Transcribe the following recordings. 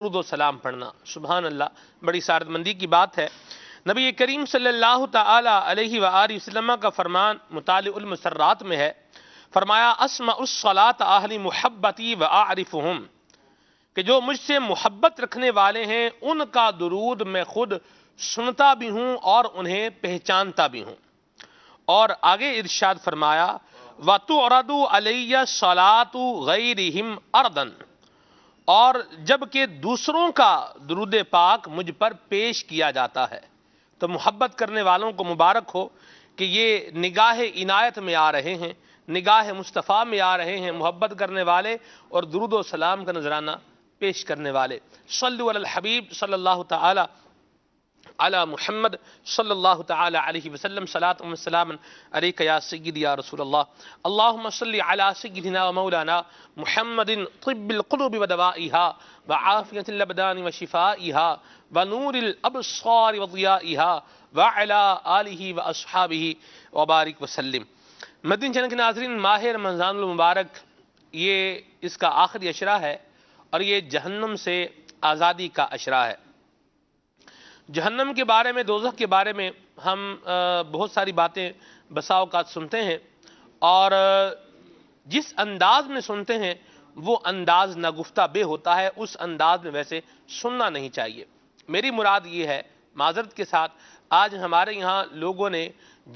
درود و سلام پڑھنا، سبحان اللہ، بڑی سعادت مندی کی بات ہے۔ نبی کریم صلی اللہ تعالی علیہ وآلہ وسلم کا فرمان مطالع المسرات میں ہے، فرمایا اسمع الصلاۃ اہل محبتی واعرفہم، کہ جو مجھ سے محبت رکھنے والے ہیں ان کا درود میں خود سنتا بھی ہوں اور انہیں پہچانتا بھی ہوں۔ اور آگے ارشاد فرمایا وَتُعْرَضُ عَلَيَّ صَلَاةُ غَيْرِهِمْ أَرْضًا، اور جب کہ دوسروں کا درود پاک مجھ پر پیش کیا جاتا ہے تو محبت کرنے والوں کو مبارک ہو کہ یہ نگاہ عنایت میں آ رہے ہیں، نگاہ مصطفیٰ میں آ رہے ہیں، محبت کرنے والے اور درود و سلام کا نذرانہ پیش کرنے والے۔ صلو علی الحبیب صلی اللہ تعالی علی محمد صلی اللہ تعالی علیہ وسلم، صلاۃ و سلام علیک یا سیدی یا رسول اللہ۔ اللہم صلی علی سیدنا و مولانا محمد طب القلوب و دوائها وعافیت الابدان و شفائها ونور الابصار و ضیائها وعلی آلہ و اصحابہ وبارک وسلم۔ مدنی چینل کے ناظرین، ماہ رمضان المبارک یہ اس کا آخری عشرہ ہے اور یہ جہنم سے آزادی کا عشرہ ہے۔ جہنم کے بارے میں، دوزخ کے بارے میں ہم بہت ساری باتیں بسا اوقات سنتے ہیں، اور جس انداز میں سنتے ہیں وہ انداز ناگفتہ بے ہوتا ہے، اس انداز میں ویسے سننا نہیں چاہیے۔ میری مراد یہ ہے معذرت کے ساتھ، آج ہمارے یہاں لوگوں نے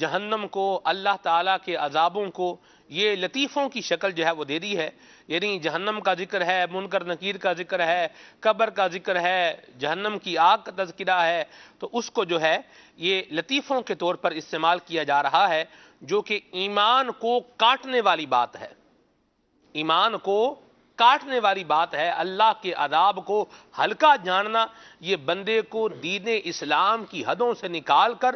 جہنم کو، اللہ تعالیٰ کے عذابوں کو یہ لطیفوں کی شکل جو ہے وہ دے دی ہے، یعنی جہنم کا ذکر ہے، منکر نکیر کا ذکر ہے، قبر کا ذکر ہے، جہنم کی آگ کا تذکرہ ہے، تو اس کو جو ہے یہ لطیفوں کے طور پر استعمال کیا جا رہا ہے، جو کہ ایمان کو کاٹنے والی بات ہے۔ ایمان کو کاٹنے والی بات ہے۔ اللہ کے عذاب کو ہلکا جاننا یہ بندے کو دین اسلام کی حدوں سے نکال کر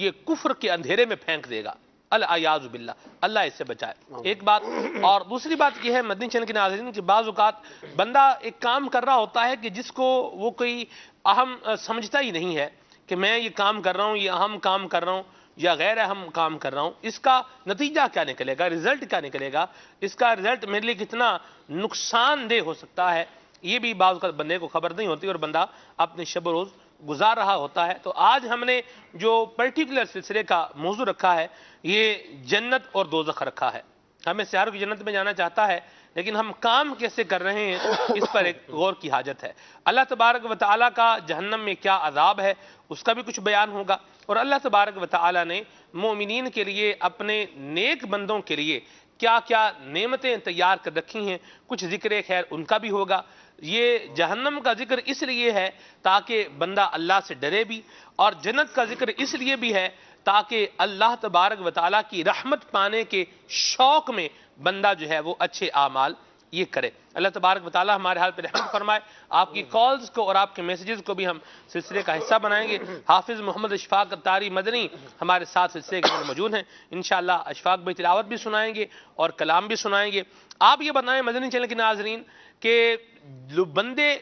یہ کفر کے اندھیرے میں پھینک دے گا، العیاذ باللہ، اللہ اس سے بچائے۔ ایک بات، اور دوسری بات یہ ہے مدنی چینل کے ناظرین کہ بعض اوقات بندہ ایک کام کر رہا ہوتا ہے کہ جس کو وہ کوئی اہم سمجھتا ہی نہیں ہے کہ میں یہ کام کر رہا ہوں، یہ اہم کام کر رہا ہوں یا غیر اہم کام کر رہا ہوں، اس کا نتیجہ کیا نکلے گا، رزلٹ کیا نکلے گا، اس کا رزلٹ میرے لیے کتنا نقصان دہ ہو سکتا ہے، یہ بھی بعض اوقات بندے کو خبر نہیں ہوتی اور بندہ اپنے شب و روز گزار رہا ہوتا ہے۔ تو آج ہم نے جو پرٹیکولر سلسلے کا موضوع رکھا ہے یہ جنت اور دوزخ رکھا ہے۔ ہمیں سیاروں کی جنت میں جانا چاہتا ہے، لیکن ہم کام کیسے کر رہے ہیں اس پر ایک غور کی حاجت ہے۔ اللہ تبارک و تعالیٰ کا جہنم میں کیا عذاب ہے اس کا بھی کچھ بیان ہوگا، اور اللہ تبارک و تعالیٰ نے مومنین کے لیے، اپنے نیک بندوں کے لیے کیا کیا نعمتیں تیار کر رکھی ہیں، کچھ ذکر خیر ان کا بھی ہوگا۔ یہ جہنم کا ذکر اس لیے ہے تاکہ بندہ اللہ سے ڈرے بھی، اور جنت کا ذکر اس لیے بھی ہے تاکہ اللہ تبارک و تعالیٰ کی رحمت پانے کے شوق میں بندہ جو ہے وہ اچھے اعمال یہ کرے۔ اللہ تبارک و تعالیٰ ہمارے حال پہ رحمت فرمائے۔ آپ کی کالز کو اور آپ کے میسیجز کو بھی ہم سلسلے کا حصہ بنائیں گے۔ حافظ محمد اشفاق اتاری مدنی ہمارے ساتھ سلسلے کے اندر موجود ہیں، انشاءاللہ اشفاق بھائی تلاوت بھی سنائیں گے اور کلام بھی سنائیں گے۔ آپ یہ بتائیں مدنی چینل کے ناظرین کہ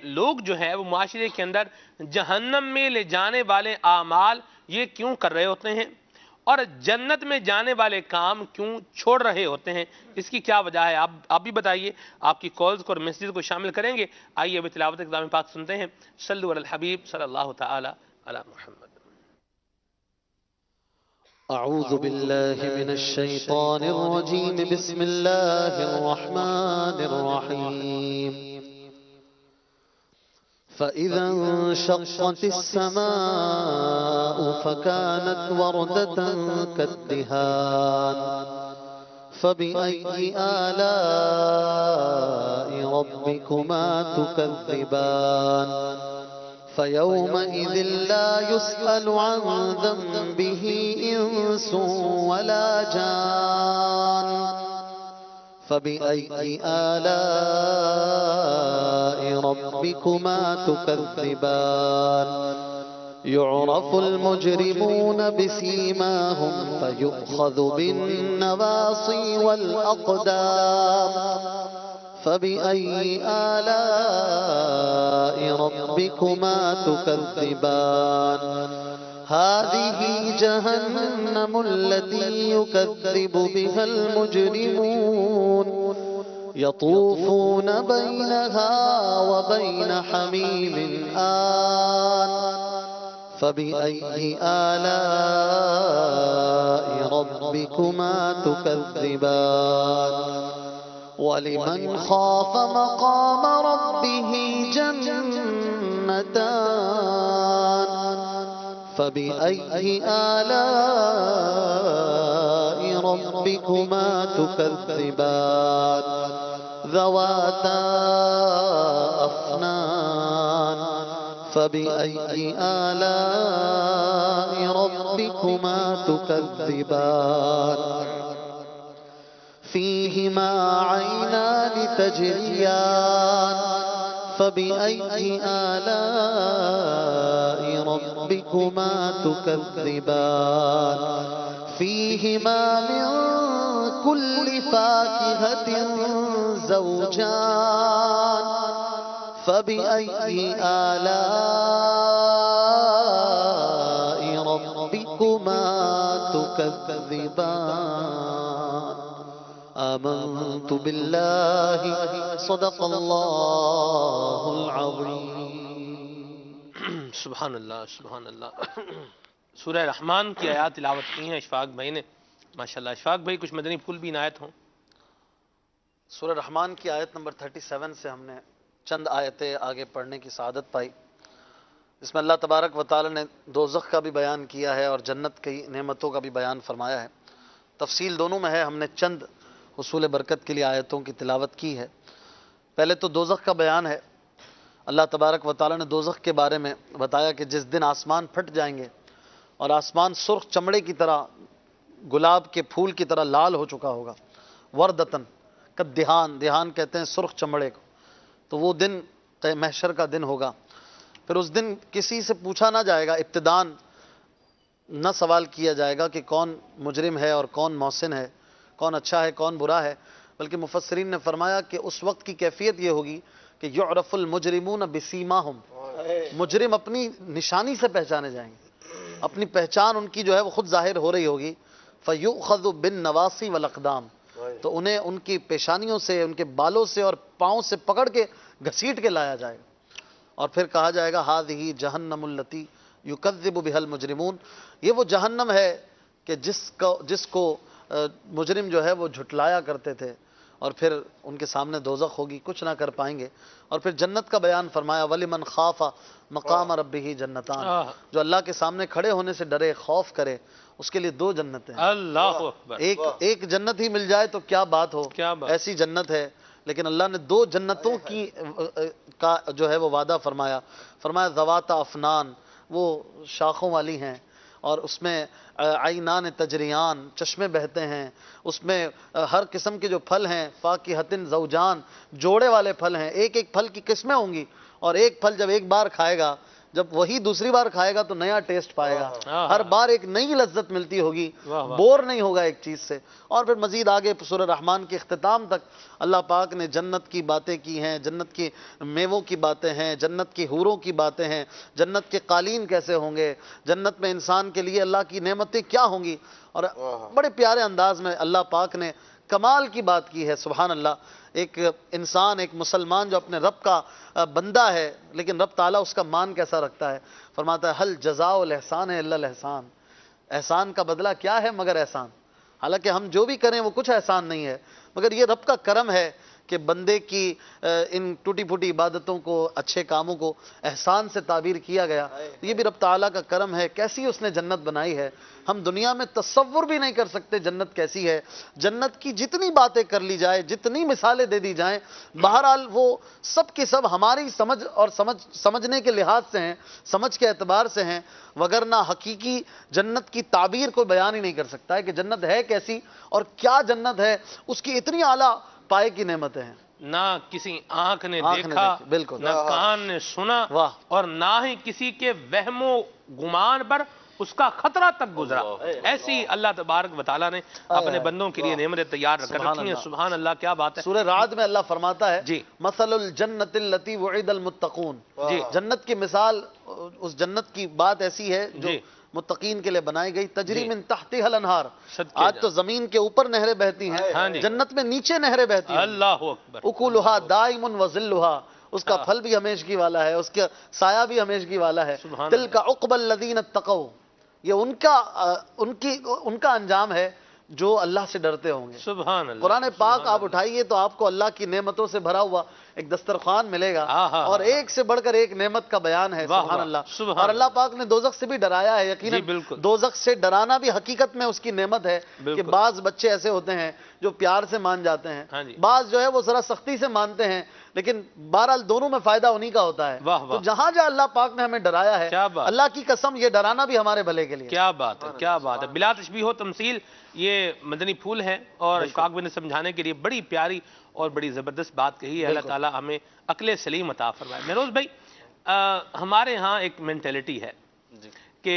لوگ جو ہیں وہ معاشرے کے اندر جہنم میں لے جانے والے اعمال یہ کیوں کر رہے ہوتے ہیں، اور جنت میں جانے والے کام کیوں چھوڑ رہے ہوتے ہیں، اس کی کیا وجہ ہے؟ آپ بھی بتائیے۔ آپ کی کالز کو اور میسیجز کو شامل کریں گے۔ آئیے ابھی تلاوت کلام پاک سنتے ہیں۔ صلو علی الحبیب صلی اللہ تعالی علی محمد۔ اعوذ باللہ من الشیطان الرجیم، بسم اللہ الرحمن الرحیم۔ فَإِذَا انشَقَّتِ السَّمَاءُ فَكَانَتْ وَرْدَةً كَالدِّهَانِ فَبِأَيِّ آلَاءِ رَبِّكُمَا تُكَذِّبَانِ فَيَوْمَئِذٍ لَا يُسْأَلُ عَنْ ذَنبِهِ إِنسٌ وَلَا جَانٌ فَبِأَيِّ آلَاءِ رَبِّكُمَا تُكَذِّبَانِ يُعْرَفُ الْمُجْرِمُونَ بِسِيمَاهُمْ فَيُؤْخَذُ بِالنَّوَاصِي وَالْأَقْدَامِ فَبِأَيِّ آلَاءِ رَبِّكُمَا تُكَذِّبَانِ هَذِهِ جَهَنَّمُ الَّتِي يُكَذِّبُ بِهَا الْمُجْرِمُونَ يطوفون بينها وبين حميم آن فبأي آلاء ربكما تكذبان ولمن خاف مقام ربه جنتان فبأي آلاء ربكما تكذبان ذواتا أفنان فبأي آلاء ربكما تكذبان فيهما عينان تجريان فبأي آلاء ربكما تكذبان فيهما من كل فاكهة زوجان فبأي آلاء ربكما تكذبان آمنت بالله صدق الله العظيم سبحان اللہ سبحان اللہ. سورہ رحمان کی آیات تلاوت کی ہیں اشفاق بھائی نے. ماشاءاللہ اشفاق بھائی کچھ مدنی پھول بھی عنایت ہوں. سورہ رحمان کی آیت نمبر 37 سے ہم نے چند آیتیں آگے پڑھنے کی سعادت پائی. اس میں اللہ تبارک و تعالی نے دوزخ کا بھی بیان کیا ہے اور جنت کی نعمتوں کا بھی بیان فرمایا ہے. تفصیل دونوں میں ہے. ہم نے چند حصول برکت کے لیے آیتوں کی تلاوت کی ہے. پہلے تو دوزخ کا بیان ہے. اللہ تبارک و تعالی نے دوزخ کے بارے میں بتایا کہ جس دن آسمان پھٹ جائیں گے اور آسمان سرخ چمڑے کی طرح گلاب کے پھول کی طرح لال ہو چکا ہوگا. وردتن کا دہان کہتے ہیں سرخ چمڑے کو. تو وہ دن محشر کا دن ہوگا. پھر اس دن کسی سے پوچھا نہ جائے گا. ابتدان نہ سوال کیا جائے گا کہ کون مجرم ہے اور کون محسن ہے, کون اچھا ہے کون برا ہے, بلکہ مفسرین نے فرمایا کہ اس وقت کی کیفیت یہ ہوگی کہ یعرف المجرمون بسیماہم, مجرم اپنی نشانی سے پہچانے جائیں گے. اپنی پہچان ان کی جو ہے وہ خود ظاہر ہو رہی ہوگی. فیؤخذ بالنواصی والاقدام, تو انہیں ان کی پیشانیوں سے, ان کے بالوں سے اور پاؤں سے پکڑ کے گھسیٹ کے لایا جائے گا. اور پھر کہا جائے گا ہذہ جہنم التی یکذب بها المجرمون, یہ وہ جہنم ہے کہ جس کو مجرم جو ہے وہ جھٹلایا کرتے تھے. اور پھر ان کے سامنے دوزخ ہوگی, کچھ نہ کر پائیں گے. اور پھر جنت کا بیان فرمایا وَلِمَنْ خَافَ مَقَامَ رَبِّهِ جَنَّتَانِ, جو اللہ کے سامنے کھڑے ہونے سے ڈرے, خوف کرے, اس کے لیے 2 جنتیں ہیں. اللہ اکبر. ایک جنت ہی مل جائے تو کیا بات ہو, ایسی جنت ہے. لیکن اللہ نے 2 جنتوں کا جو ہے وہ وعدہ فرمایا. ذوات افنان, وہ شاخوں والی ہیں, اور اس میں عینان تجریان, چشمے بہتے ہیں. اس میں ہر قسم کے جو پھل ہیں, فاکہۃ زوجان, جوڑے والے پھل ہیں. ایک ایک پھل کی قسمیں ہوں گی, اور ایک پھل جب ایک بار کھائے گا, جب وہی دوسری بار کھائے گا تو نیا ٹیسٹ پائے گا. ہر بار ایک نئی لذت ملتی ہوگی, بور نہیں ہوگا ایک چیز سے. اور پھر مزید آگے سورہ رحمان کے اختتام تک اللہ پاک نے جنت کی باتیں کی ہیں, جنت کی میووں کی باتیں ہیں, جنت کی حوروں کی باتیں ہیں, جنت کے قالین کیسے ہوں گے, جنت میں انسان کے لیے اللہ کی نعمتیں کیا ہوں گی. اور بڑے پیارے انداز میں اللہ پاک نے کمال کی بات کی ہے. سبحان اللہ. ایک انسان, ایک مسلمان جو اپنے رب کا بندہ ہے, لیکن رب تعالیٰ اس کا مان کیسا رکھتا ہے. فرماتا ہے حل جزاء الاحسان ہے الا الاحسان, احسان کا بدلہ کیا ہے مگر احسان. حالانکہ ہم جو بھی کریں وہ کچھ احسان نہیں ہے, مگر یہ رب کا کرم ہے کہ بندے کی ان ٹوٹی پھوٹی عبادتوں کو, اچھے کاموں کو احسان سے تعبیر کیا گیا. یہ بھی رب تعالیٰ کا کرم ہے. کیسی اس نے جنت بنائی ہے, ہم دنیا میں تصور بھی نہیں کر سکتے جنت کیسی ہے. جنت کی جتنی باتیں کر لی جائے, جتنی مثالیں دے دی جائیں, بہرحال وہ سب کی سب ہماری سمجھ اور سمجھنے کے لحاظ سے ہیں, سمجھ کے اعتبار سے ہیں, وگرنہ حقیقی جنت کی تعبیر کوئی بیان ہی نہیں کر سکتا ہے کہ جنت ہے کیسی اور کیا جنت ہے. اس کی اتنی اعلیٰ پائے کی نعمتیں ہیں. نہ کسی آنکھ نے دیکھا, بالکل نہ کان نے سنا, اور نہ ہی کسی کے وہم و گمان پر اس کا خطرہ تک گزرا. ایسی اللہ تبارک و تعالیٰ نے اپنے بندوں کے لیے نعمتیں تیار رکھ رکھی ہیں. سبحان اللہ, کیا بات ہے. سورہ رعد میں اللہ فرماتا ہے جی مثل الجنت التی وعد المتقون, جنت کی مثال اس جنت کی بات ایسی ہے جو متقین کے لیے بنائی گئی، تجری من تحتها الانہار. آج تو زمین کے اوپر نہریں بہتی ہیں، جنت میں نیچے نہریں بہتی ہیں. اللہ اکبر. اکلھا دائم وظلھا، اس کا پھل بھی ہمیشگی والا ہے، اس کا سایہ بھی ہمیشگی والا ہے. تلک عقبی الذین اتقوا، یہ ان کا انجام ہے جو اللہ سے ڈرتے ہوں گے. سبحان اللہ. قرآن پاک آپ اٹھائیے تو آپ کو اللہ کی نعمتوں سے بھرا ہوا ایک دسترخوان ملے گا، اور ایک سے بڑھ کر ایک نعمت کا بیان ہے. سبحان اللہ. اور اللہ پاک نے دوزخ سے بھی ڈرایا ہے. یقیناً دوزخ سے ڈرانا بھی حقیقت میں اس کی نعمت ہے کہ بعض بچے ایسے ہوتے ہیں جو پیار سے مان جاتے ہیں، بعض جو ہے وہ ذرا سختی سے مانتے ہیں، لیکن بہرحال دونوں میں فائدہ انہی کا ہوتا ہے. تو جہاں اللہ پاک نے ہمیں ڈرایا ہے، اللہ کی قسم یہ ڈرانا بھی ہمارے بھلے کے لیے. کیا بات ہے، کیا بات ہے. بلا تشبیہ و تمثیل یہ مدنی پھول ہے، اور اشفاق بھائی نے سمجھانے کے لیے بڑی پیاری اور بڑی زبردست بات کہی ہے. اللہ تعالیٰ ہمیں عقل سلیم عطا فرمائے. مہروز بھائی، ہمارے ہاں ایک مینٹیلٹی ہے کہ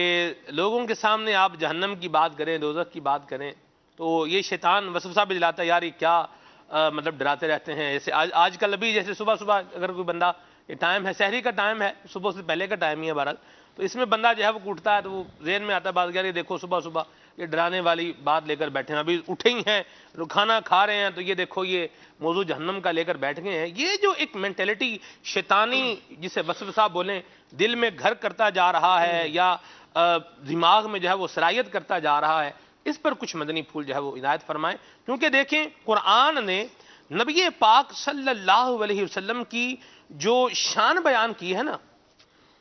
لوگوں کے سامنے آپ جہنم کی بات کریں، دوزخ کی بات کریں تو یہ شیطان وسوسہ بھی دلاتا ہے، یار یہ کیا مطلب ڈراتے رہتے ہیں. جیسے آج کل ابھی جیسے صبح صبح اگر کوئی بندہ، یہ ٹائم ہے سحری کا ٹائم ہے، صبح سے پہلے کا ٹائم ہی ہے بہرحال، تو اس میں بندہ جو ہے وہ اٹھتا ہے تو وہ ذہن میں آتا ہے بات، یار یہ دیکھو صبح صبح یہ ڈرانے والی بات لے کر بیٹھے ہیں، ابھی اٹھے ہی ہیں کھانا کھا رہے ہیں تو یہ دیکھو یہ موضوع جہنم کا لے کر بیٹھ گئے ہیں. یہ جو ایک مینٹیلٹی شیطانی جسے وسوسہ بولیں دل میں گھر کرتا جا رہا ہے یا دماغ میں جو ہے وہ سرایت کرتا جا رہا ہے، اس پر کچھ مدنی پھول جو ہے وہ عنایت فرمائیں. کیونکہ دیکھیں قرآن نے نبی پاک صلی اللہ علیہ وسلم کی جو شان بیان کی ہے نا،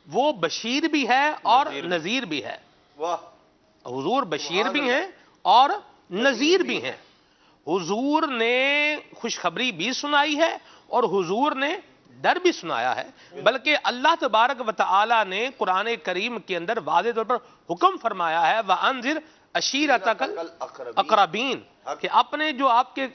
وہ بشیر بھی ہے اور نذیر بھی ہے. حضور بشیر بھی ہیں اور نذیر بھی ہیں. حضور نے خوشخبری بھی سنائی ہے اور حضور نے ڈر بھی سنایا ہے. بلکہ اللہ تبارک و تعالی نے قرآن کریم کے اندر واضح طور پر حکم فرمایا ہے وَأَنذِرْ عَشِيرَتَكَ الْأَقْرَبِينَ، کہ اپنے جو آپ کے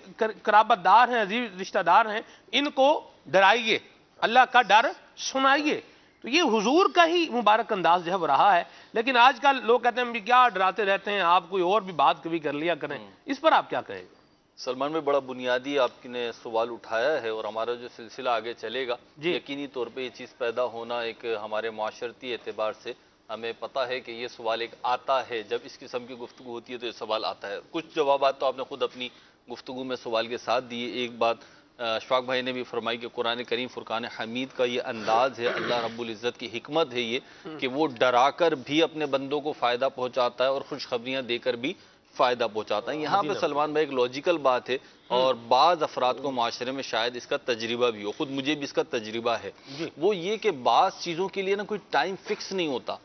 قرابت دار ہیں، عزیز رشتہ دار ہیں، ان کو ڈرائیے، اللہ کا ڈر سنائیے. تو یہ حضور کا ہی مبارک انداز جو ہے وہ رہا ہے. لیکن آج کل لوگ کہتے ہیں کیا ڈراتے رہتے ہیں آپ، کوئی اور بھی بات کبھی کر لیا کریں. اس پر آپ کیا کہیں گے؟ سلمان میں بڑا بنیادی آپ نے سوال اٹھایا ہے، اور ہمارا جو سلسلہ آگے چلے گا یقینی طور پہ یہ چیز پیدا ہونا ایک ہمارے معاشرتی اعتبار سے ہمیں پتہ ہے کہ یہ سوال ایک آتا ہے، جب اس قسم کی گفتگو ہوتی ہے تو یہ سوال آتا ہے. کچھ جوابات تو آپ نے خود اپنی گفتگو میں سوال کے ساتھ دیے. ایک بات اشفاق بھائی نے بھی فرمائی کہ قرآن کریم فرقان حمید کا یہ انداز ہے، اللہ رب العزت کی حکمت ہے یہ کہ وہ ڈرا کر بھی اپنے بندوں کو فائدہ پہنچاتا ہے اور خوشخبریاں دے کر بھی فائدہ پہنچاتا ہے. یہاں پہ سلمان بھائی ایک لاجیکل بات ہے، اور بعض افراد کو معاشرے میں شاید اس کا تجربہ بھی ہو، خود مجھے بھی اس کا تجربہ ہے، وہ یہ کہ بعض چیزوں کے لیے نا کوئی ٹائم فکس نہیں ہوتا.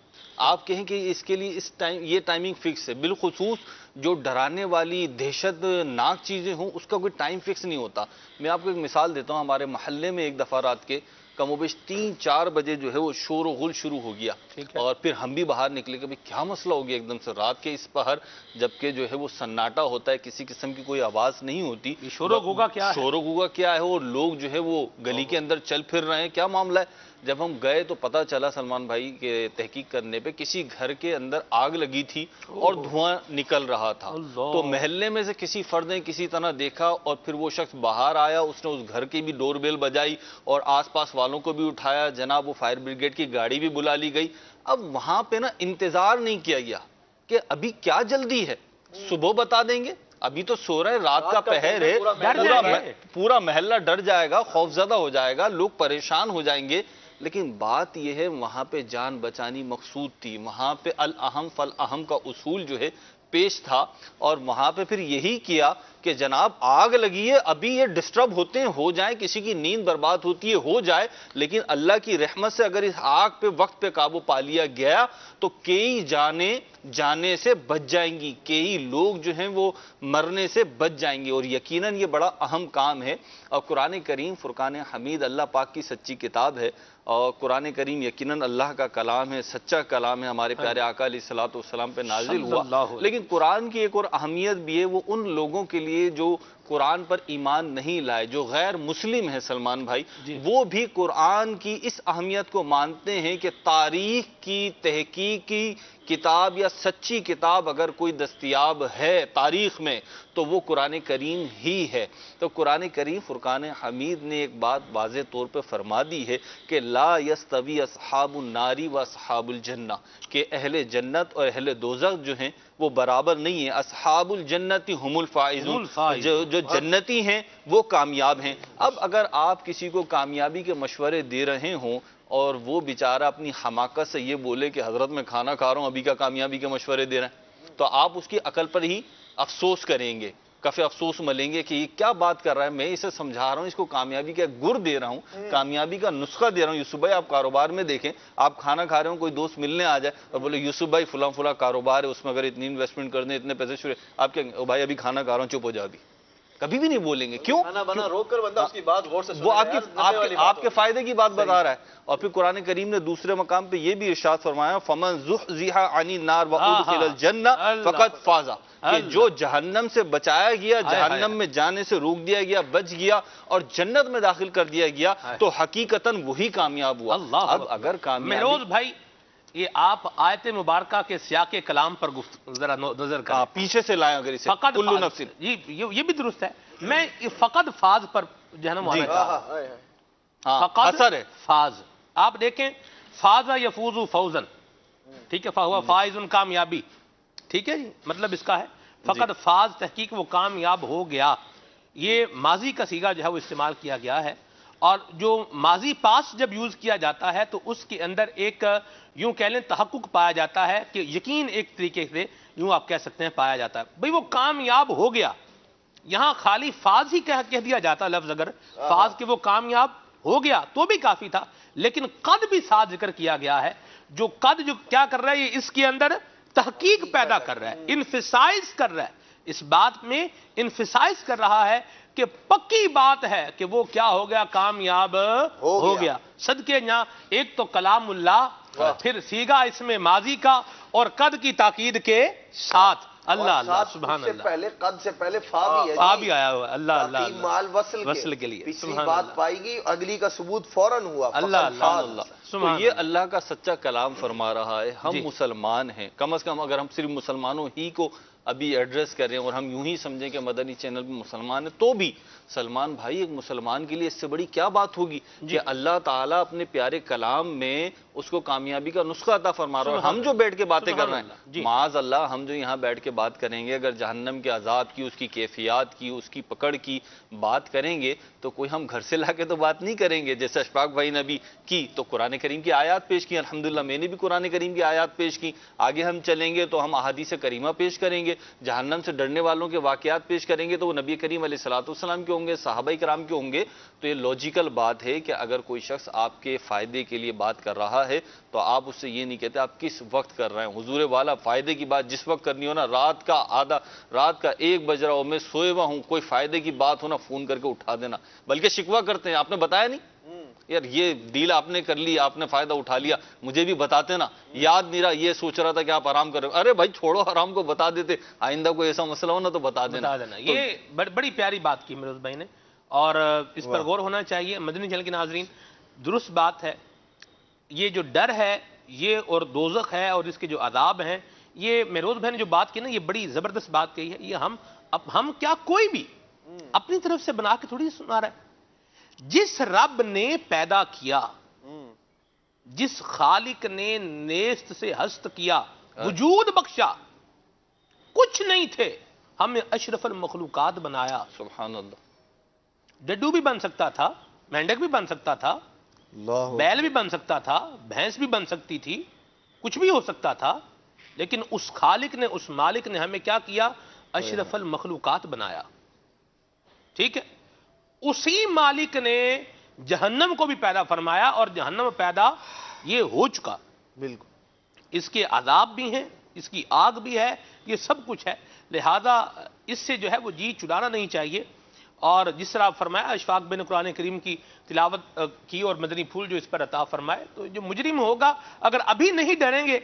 آپ کہیں کہ اس کے لیے یہ ٹائمنگ فکس ہے، بالخصوص جو ڈرانے والی دہشت ناک چیزیں ہوں اس کا کوئی ٹائم فکس نہیں ہوتا. میں آپ کو ایک مثال دیتا ہوں. ہمارے محلے میں ایک دفعہ رات کے کم و بیش 3-4 بجے جو ہے وہ شور و غل شروع ہو گیا، اور پھر ہم بھی باہر نکلے کہ کیا مسئلہ ہو گیا ایک دم سے رات کے اس پہر، جبکہ جو ہے وہ سناٹا ہوتا ہے، کسی قسم کی کوئی آواز نہیں ہوتی. شور و غوغا کیا ہے، اور لوگ جو ہے وہ گلی کے اندر چل پھر رہے ہیں، کیا معاملہ ہے. جب ہم گئے تو پتہ چلا سلمان بھائی کہ تحقیق کرنے پہ کسی گھر کے اندر آگ لگی تھی اور دھواں نکل رہا تھا. تو محلے میں سے کسی فرد نے کسی طرح دیکھا، اور پھر وہ شخص باہر آیا، اس نے اس گھر کی بھی ڈور بیل بجائی اور آس پاس والوں کو بھی اٹھایا. جناب وہ فائر بریگیڈ کی گاڑی بھی بلا لی گئی. اب وہاں پہ نا انتظار نہیں کیا گیا کہ ابھی کیا جلدی ہے، صبح بتا دیں گے، ابھی تو سو رہے، رات کا پہر ہے، پورا محلہ ڈر جائے گا، خوفزدہ ہو جائے گا، لوگ پریشان ہو جائیں گے. لیکن بات یہ ہے وہاں پہ جان بچانی مقصود تھی، وہاں پہ الاہم فالاہم کا اصول جو ہے پیش تھا، اور وہاں پہ پھر یہی کیا کہ جناب آگ لگی ہے، ابھی یہ ڈسٹرب ہوتے ہیں، ہو جائیں، کسی کی نیند برباد ہوتی ہے ہو جائے، لیکن اللہ کی رحمت سے اگر اس آگ پہ وقت پہ قابو پا لیا گیا تو کئی جانیں جانے سے بچ جائیں گی، کئی لوگ جو ہیں وہ مرنے سے بچ جائیں گے. اور یقیناً یہ بڑا اہم کام ہے. اور قرآن کریم فرقان حمید اللہ پاک کی سچی کتاب ہے، اور قرآن کریم یقیناً اللہ کا کلام ہے، سچا کلام ہے، ہمارے پیارے آقا علیہ الصلوۃ والسلام پہ نازل ہوا. لیکن قرآن کی ایک اور اہمیت بھی ہے، وہ ان لوگوں کے لیے جو قرآن پر ایمان نہیں لائے، جو غیر مسلم ہے سلمان بھائی، وہ بھی قرآن کی اس اہمیت کو مانتے ہیں کہ تاریخ کی تحقیقی کتاب یا سچی کتاب اگر کوئی دستیاب ہے تاریخ میں تو وہ قرآن کریم ہی ہے۔ تو قرآن کریم فرقان حمید نے ایک بات واضح طور پہ فرما دی ہے کہ لا یستوی اصحاب النار و اصحاب الجنہ، کہ اہل جنت اور اہل دوزخ جو ہیں وہ برابر نہیں ہیں۔ اصحاب الجنت ہم الفائزون، جو جنتی ہیں وہ کامیاب ہیں۔ اب اگر آپ کسی کو کامیابی کے مشورے دے رہے ہوں اور وہ بیچارہ اپنی حماقت سے یہ بولے کہ حضرت میں کھانا کھا رہا ہوں ابھی کا کامیابی کے مشورے دے رہے ہیں، تو آپ اس کی عقل پر ہی افسوس کریں گے، کف افسوس ملیں گے کہ یہ کیا بات کر رہا ہے، میں اسے سمجھا رہا ہوں، اس کو کامیابی کا گر دے رہا ہوں، کامیابی کا نسخہ دے رہا ہوں۔ یوسف بھائی آپ کاروبار میں دیکھیں، آپ کھانا کھا رہے ہوں، کوئی دوست ملنے آ جائے اور بولے یوسف بھائی فلاں کاروبار ہے، اس میں اگر اتنی انویسٹمنٹ کر دیں اتنے پیسے شروع، آپ کیا بھائی ابھی کھانا کھا رہا ہوں چپ ہو جا، ابھی کبھی بھی نہیں بولیں گے۔ کیوں؟ کھانا بنا روک کر بندہ اس کی بات غور سے سنے، وہ آپ کے فائدے کی بات بتا رہا ہے۔ اور پھر قرآن کریم نے دوسرے مقام پہ یہ بھی ارشاد فرمایا فَمَنْ زُحْزِحَ عَنِ النَّارِ وَأُدْخِلَ الْجَنَّةَ فَقَدْ فَازَ، کہ جو جہنم سے بچایا گیا، جہنم میں جانے سے روک دیا گیا، بچ گیا اور جنت میں داخل کر دیا گیا تو حقیقتاً وہی کامیاب ہوا۔ اب اگر کامیابی مہروز بھائی، یہ آپ آیت مبارکہ کے سیاق کلام پر ذرا نظر کریں، پیچھے سے لائیں اگر اسے فقط کلو نفس، یہ بھی درست ہے، میں فقط فاز پر جہنم والا چاہتا ہوں، فقط فاز۔ آپ دیکھیں فاز یفوز فوزن، ٹھیک ہے، فہو فائز کامیابی، ٹھیک ہے جی، مطلب اس کا ہے فقط فاز، تحقیق وہ کامیاب ہو گیا۔ یہ ماضی کا صیغہ جو ہے وہ استعمال کیا گیا ہے، اور جو ماضی پاس جب یوز کیا جاتا ہے تو اس کے اندر ایک یوں کہہ لیں تحقق پایا جاتا ہے، کہ یقین ایک طریقے سے یوں آپ کہہ سکتے ہیں پایا جاتا ہے، بھئی وہ کامیاب ہو گیا۔ یہاں خالی فاز ہی کہہ دیا جاتا لفظ، اگر فاز کہ وہ کامیاب ہو گیا تو بھی کافی تھا، لیکن قد بھی ساتھ ذکر کیا گیا ہے۔ جو قد جو کیا کر رہا ہے، یہ اس کے اندر تحقیق پیدا کر رہا ہے، انفسائز کر رہا ہے، اس بات میں انفسائز کر رہا ہے کہ پکی بات ہے کہ وہ کیا ہو گیا، کامیاب ہو گیا۔ صدقے یہاں ایک تو کلام اللہ، پھر سیگا اس میں ماضی کا، اور قد کی تاکید کے ساتھ، اللہ اللہ سبحان اللہ، پہلے قد سے پہلے فا بھی ہے، فا بھی آیا ہوا، اللہ اللہ تاکہ مال وصل کے لیے، پچھلی بات پائی گئی، اگلی کا ثبوت فوراً ہوا، اللہ اللہ، تو یہ اللہ کا سچا کلام فرما رہا ہے۔ ہم مسلمان ہیں، کم از کم اگر ہم صرف مسلمانوں ہی کو ابھی ایڈریس کر رہے ہیں اور ہم یوں ہی سمجھیں کہ مدنی چینل پہ مسلمان ہیں، تو بھی سلمان بھائی ایک مسلمان کے لیے اس سے بڑی کیا بات ہوگی کہ اللہ تعالیٰ اپنے پیارے کلام میں اس کو کامیابی کا نسخہ عطا فرما رہا ہے، اور ہم جو بیٹھ کے باتیں کر رہے ہیں، معاذ اللہ ہم جو یہاں بیٹھ کے بات کریں گے، اگر جہنم کے عذاب کی، اس کی کیفیات کی، اس کی پکڑ کی بات کریں گے تو کوئی ہم گھر سے لا کے تو بات نہیں کریں گے، جیسے اشفاق بھائی نے بھی کی تو قرآن کریم کی آیات پیش کی، الحمدللہ میں نے بھی قرآن کریم کی آیات پیش کی، آگے ہم چلیں گے تو ہم احادیث کریمہ پیش کریں گے، جہنم سے ڈرنے والوں کے واقعات پیش کریں گے تو وہ نبی کریم علیہ الصلوۃ والسلام کے ہوں گے، صحابہ کرام کے ہوں گے۔ تو یہ لاجیکل بات ہے کہ اگر کوئی شخص آپ کے فائدے کے لیے بات کر رہا ہے تو آپ اس سے یہ نہیں کہتے آپ کس وقت کر رہے ہیں، حضور والا فائدے کی بات جس وقت کرنی ہو نا، رات کا 1 بج رہا ہو، میں سوئے ہوا ہوں، کوئی فائدے کی بات ہو نا، فون کر کے اٹھا دینا، بلکہ شکوہ کرتے ہیں آپ نے بتایا نہیں یار، یہ ڈیل آپ نے کر لی، آپ نے فائدہ اٹھا لیا، مجھے بھی بتاتے نا، یاد نہیں رہا، یہ سوچ رہا تھا کہ آپ آرام کر رہے ہو، ارے بھائی چھوڑو آرام کو، بتا دیتے، آئندہ کوئی ایسا مسئلہ ہو نا تو بتا دینا۔ یہ بڑی پیاری بات کی مروز بھائی نے، اور اس پر غور ہونا چاہیے۔ مدنی چینل کے ناظرین، درست بات ہے، یہ جو ڈر ہے یہ اور دوزخ ہے اور اس کے جو عذاب ہیں، یہ مہروز بھائی نے جو بات کی نا، یہ بڑی زبردست بات کہی ہے۔ یہ ہم کیا کوئی بھی اپنی طرف سے بنا کے تھوڑی سنا رہا ہے، جس رب نے پیدا کیا، جس خالق نے نیست سے ہست کیا، وجود بخشا، کچھ نہیں تھے، ہمیں اشرف المخلوقات بنایا۔ سبحان اللہ، ڈڈو بھی بن سکتا تھا، مینڈک بھی بن سکتا تھا، بیل بھی بن سکتا تھا، بھینس بھی بن سکتی تھی، کچھ بھی ہو سکتا تھا، لیکن اس خالق نے، اس مالک نے ہمیں کیا کیا؟ اشرف المخلوقات بنایا، ٹھیک ہے؟ اسی مالک نے جہنم کو بھی پیدا فرمایا، اور جہنم پیدا یہ ہو چکا، بالکل اس کے عذاب بھی ہیں، اس کی آگ بھی ہے، یہ سب کچھ ہے، لہذا اس سے جو ہے وہ جی چڑانا نہیں چاہیے۔ اور جس طرح فرمایا اشفاق بن قرآن کریم کی تلاوت کی اور مدنی پھول جو اس پر عطا فرمائے، تو جو مجرم ہوگا اگر ابھی نہیں ڈریں گے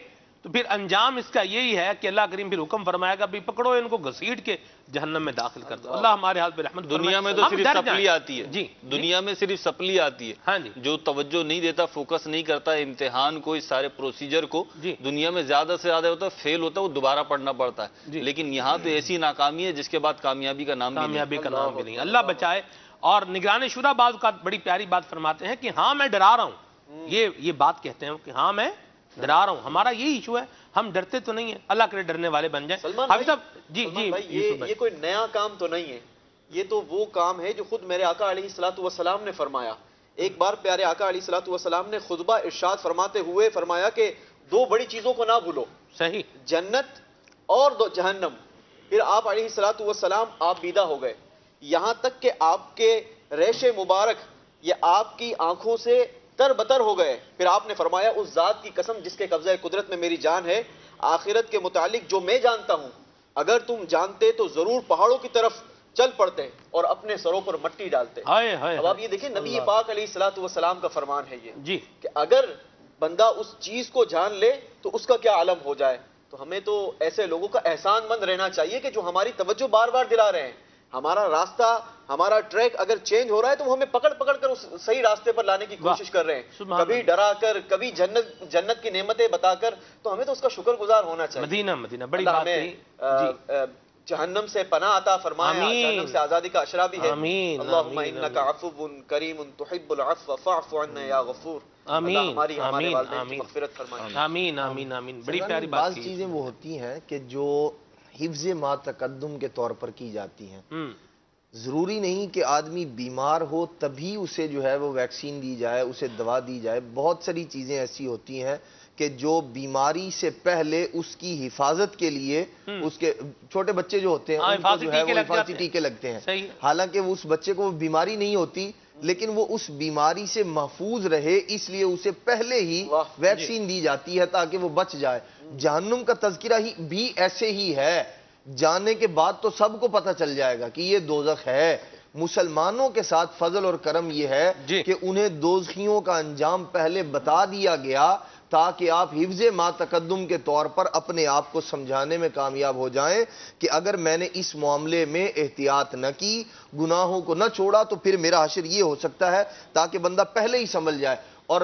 تو پھر انجام اس کا یہی ہے کہ اللہ کریم پھر حکم فرمائے گا بھی پکڑو ان کو گھسیٹ کے جہنم میں داخل کر دو. اللہ ہمارے حال پہ رحمت فرمائے. دنیا میں تو ہم صرف ڈر سپلی جائیں. آتی ہے. جی دنیا میں صرف سپلی آتی ہے. ہاں جی. جو توجہ نہیں دیتا، فوکس نہیں کرتا امتحان کو، اس سارے پروسیجر کو، جی. دنیا میں زیادہ سے زیادہ ہوتا ہے فیل ہوتا ہے، وہ دوبارہ پڑھنا پڑتا ہے. جی. لیکن یہاں تو ایسی ناکامی ہے جس کے بعد کامیابی کا نام بھی نہیں. کامیابی کا نام بھی نہیں. اللہ بچائے. اور نگران شورا بعض کا بڑی پیاری بات فرماتے ہیں کہ ہاں میں ڈرا رہا ہوں. یہ بات کہتے ہیں کہ ہاں میں ڈرا رہا ہوں. ہمارا یہی ایشو ہے، ہم ڈرتے تو نہیں ہیں. اللہ کرے ڈرنے والے بن جائیں. حافظ صاحب جی جی یہ کوئی نیا کام تو نہیں ہے، یہ تو وہ کام ہے جو خود میرے آقا علیہ الصلوۃ والسلام نے فرمایا. ایک بار پیارے آقا علیہ الصلوۃ والسلام نے خطبہ ارشاد فرماتے ہوئے فرمایا کہ دو بڑی چیزوں کو نہ بھولو، صحیح، جنت اور جہنم. پھر آپ علیہ الصلوۃ والسلام آپ بیدہ ہو گئے، یہاں تک کہ آپ کے ریش مبارک یہ آپ کی آنکھوں سے تر بتر ہو گئے. پھر آپ نے فرمایا اس ذات کی قسم جس کے قبضہ قدرت میں میری جان ہے، آخرت کے متعلق جو میں جانتا ہوں اگر تم جانتے تو ضرور پہاڑوں کی طرف چل پڑتے اور اپنے سروں پر مٹی ڈالتے. اب آپ یہ دیکھیں نبی پاک علیہ الصلوۃ والسلام کا فرمان ہے یہ جی کہ اگر بندہ اس چیز کو جان لے تو اس کا کیا عالم ہو جائے. تو ہمیں تو ایسے لوگوں کا احسان مند رہنا چاہیے کہ جو ہماری توجہ بار بار دلا رہے ہیں. ہمارا راستہ، ہمارا ٹریک اگر چینج ہو رہا ہے تو وہ ہمیں پکڑ پکڑ کر اس صحیح راستے پر لانے کی کوشش کر رہے ہیں، کبھی ڈرا کر، کبھی جنت کی نعمتیں بتا کر. تو ہمیں تو اس کا شکر گزار ہونا چاہیے. مدینہ بڑی بات ہے. جہنم سے پناہ عطا فرمایا، جہنم سے آزادی کا اشرا بھی ہے. آمین. اللہم انک عفو کریم تحب العفو فاعف عنا یا غفور. آمین. ہماری ہمارے والدین کی آمین. مغفرت فرمائے. آمین آمین آمین. بڑی پیاری بات بعض کی. چیزیں وہ ہوتی ہیں کہ جو حفظ ما تقدم کے طور پر کی جاتی ہیں. ضروری نہیں کہ آدمی بیمار ہو تبھی اسے جو ہے وہ ویکسین دی جائے، اسے دوا دی جائے. بہت ساری چیزیں ایسی ہوتی ہیں کہ جو بیماری سے پہلے اس کی حفاظت کے لیے اس کے چھوٹے بچے جو ہوتے ہیں ان کو جو ہے وہ حفاظتی ٹیکے لگتے ہیں. حالانکہ اس بچے کو بیماری نہیں ہوتی لیکن وہ اس بیماری سے محفوظ رہے اس لیے اسے پہلے ہی ویکسین دی جاتی ہے تاکہ وہ بچ جائے. جہنم کا تذکرہ بھی ایسے ہی ہے. جانے کے بعد تو سب کو پتہ چل جائے گا کہ یہ دوزخ ہے. مسلمانوں کے ساتھ فضل اور کرم یہ ہے کہ انہیں دوزخیوں کا انجام پہلے بتا دیا گیا تاکہ آپ حفظ ما تقدم کے طور پر اپنے آپ کو سمجھانے میں کامیاب ہو جائیں کہ اگر میں نے اس معاملے میں احتیاط نہ کی، گناہوں کو نہ چھوڑا تو پھر میرا حشر یہ ہو سکتا ہے، تاکہ بندہ پہلے ہی سنبھل جائے. اور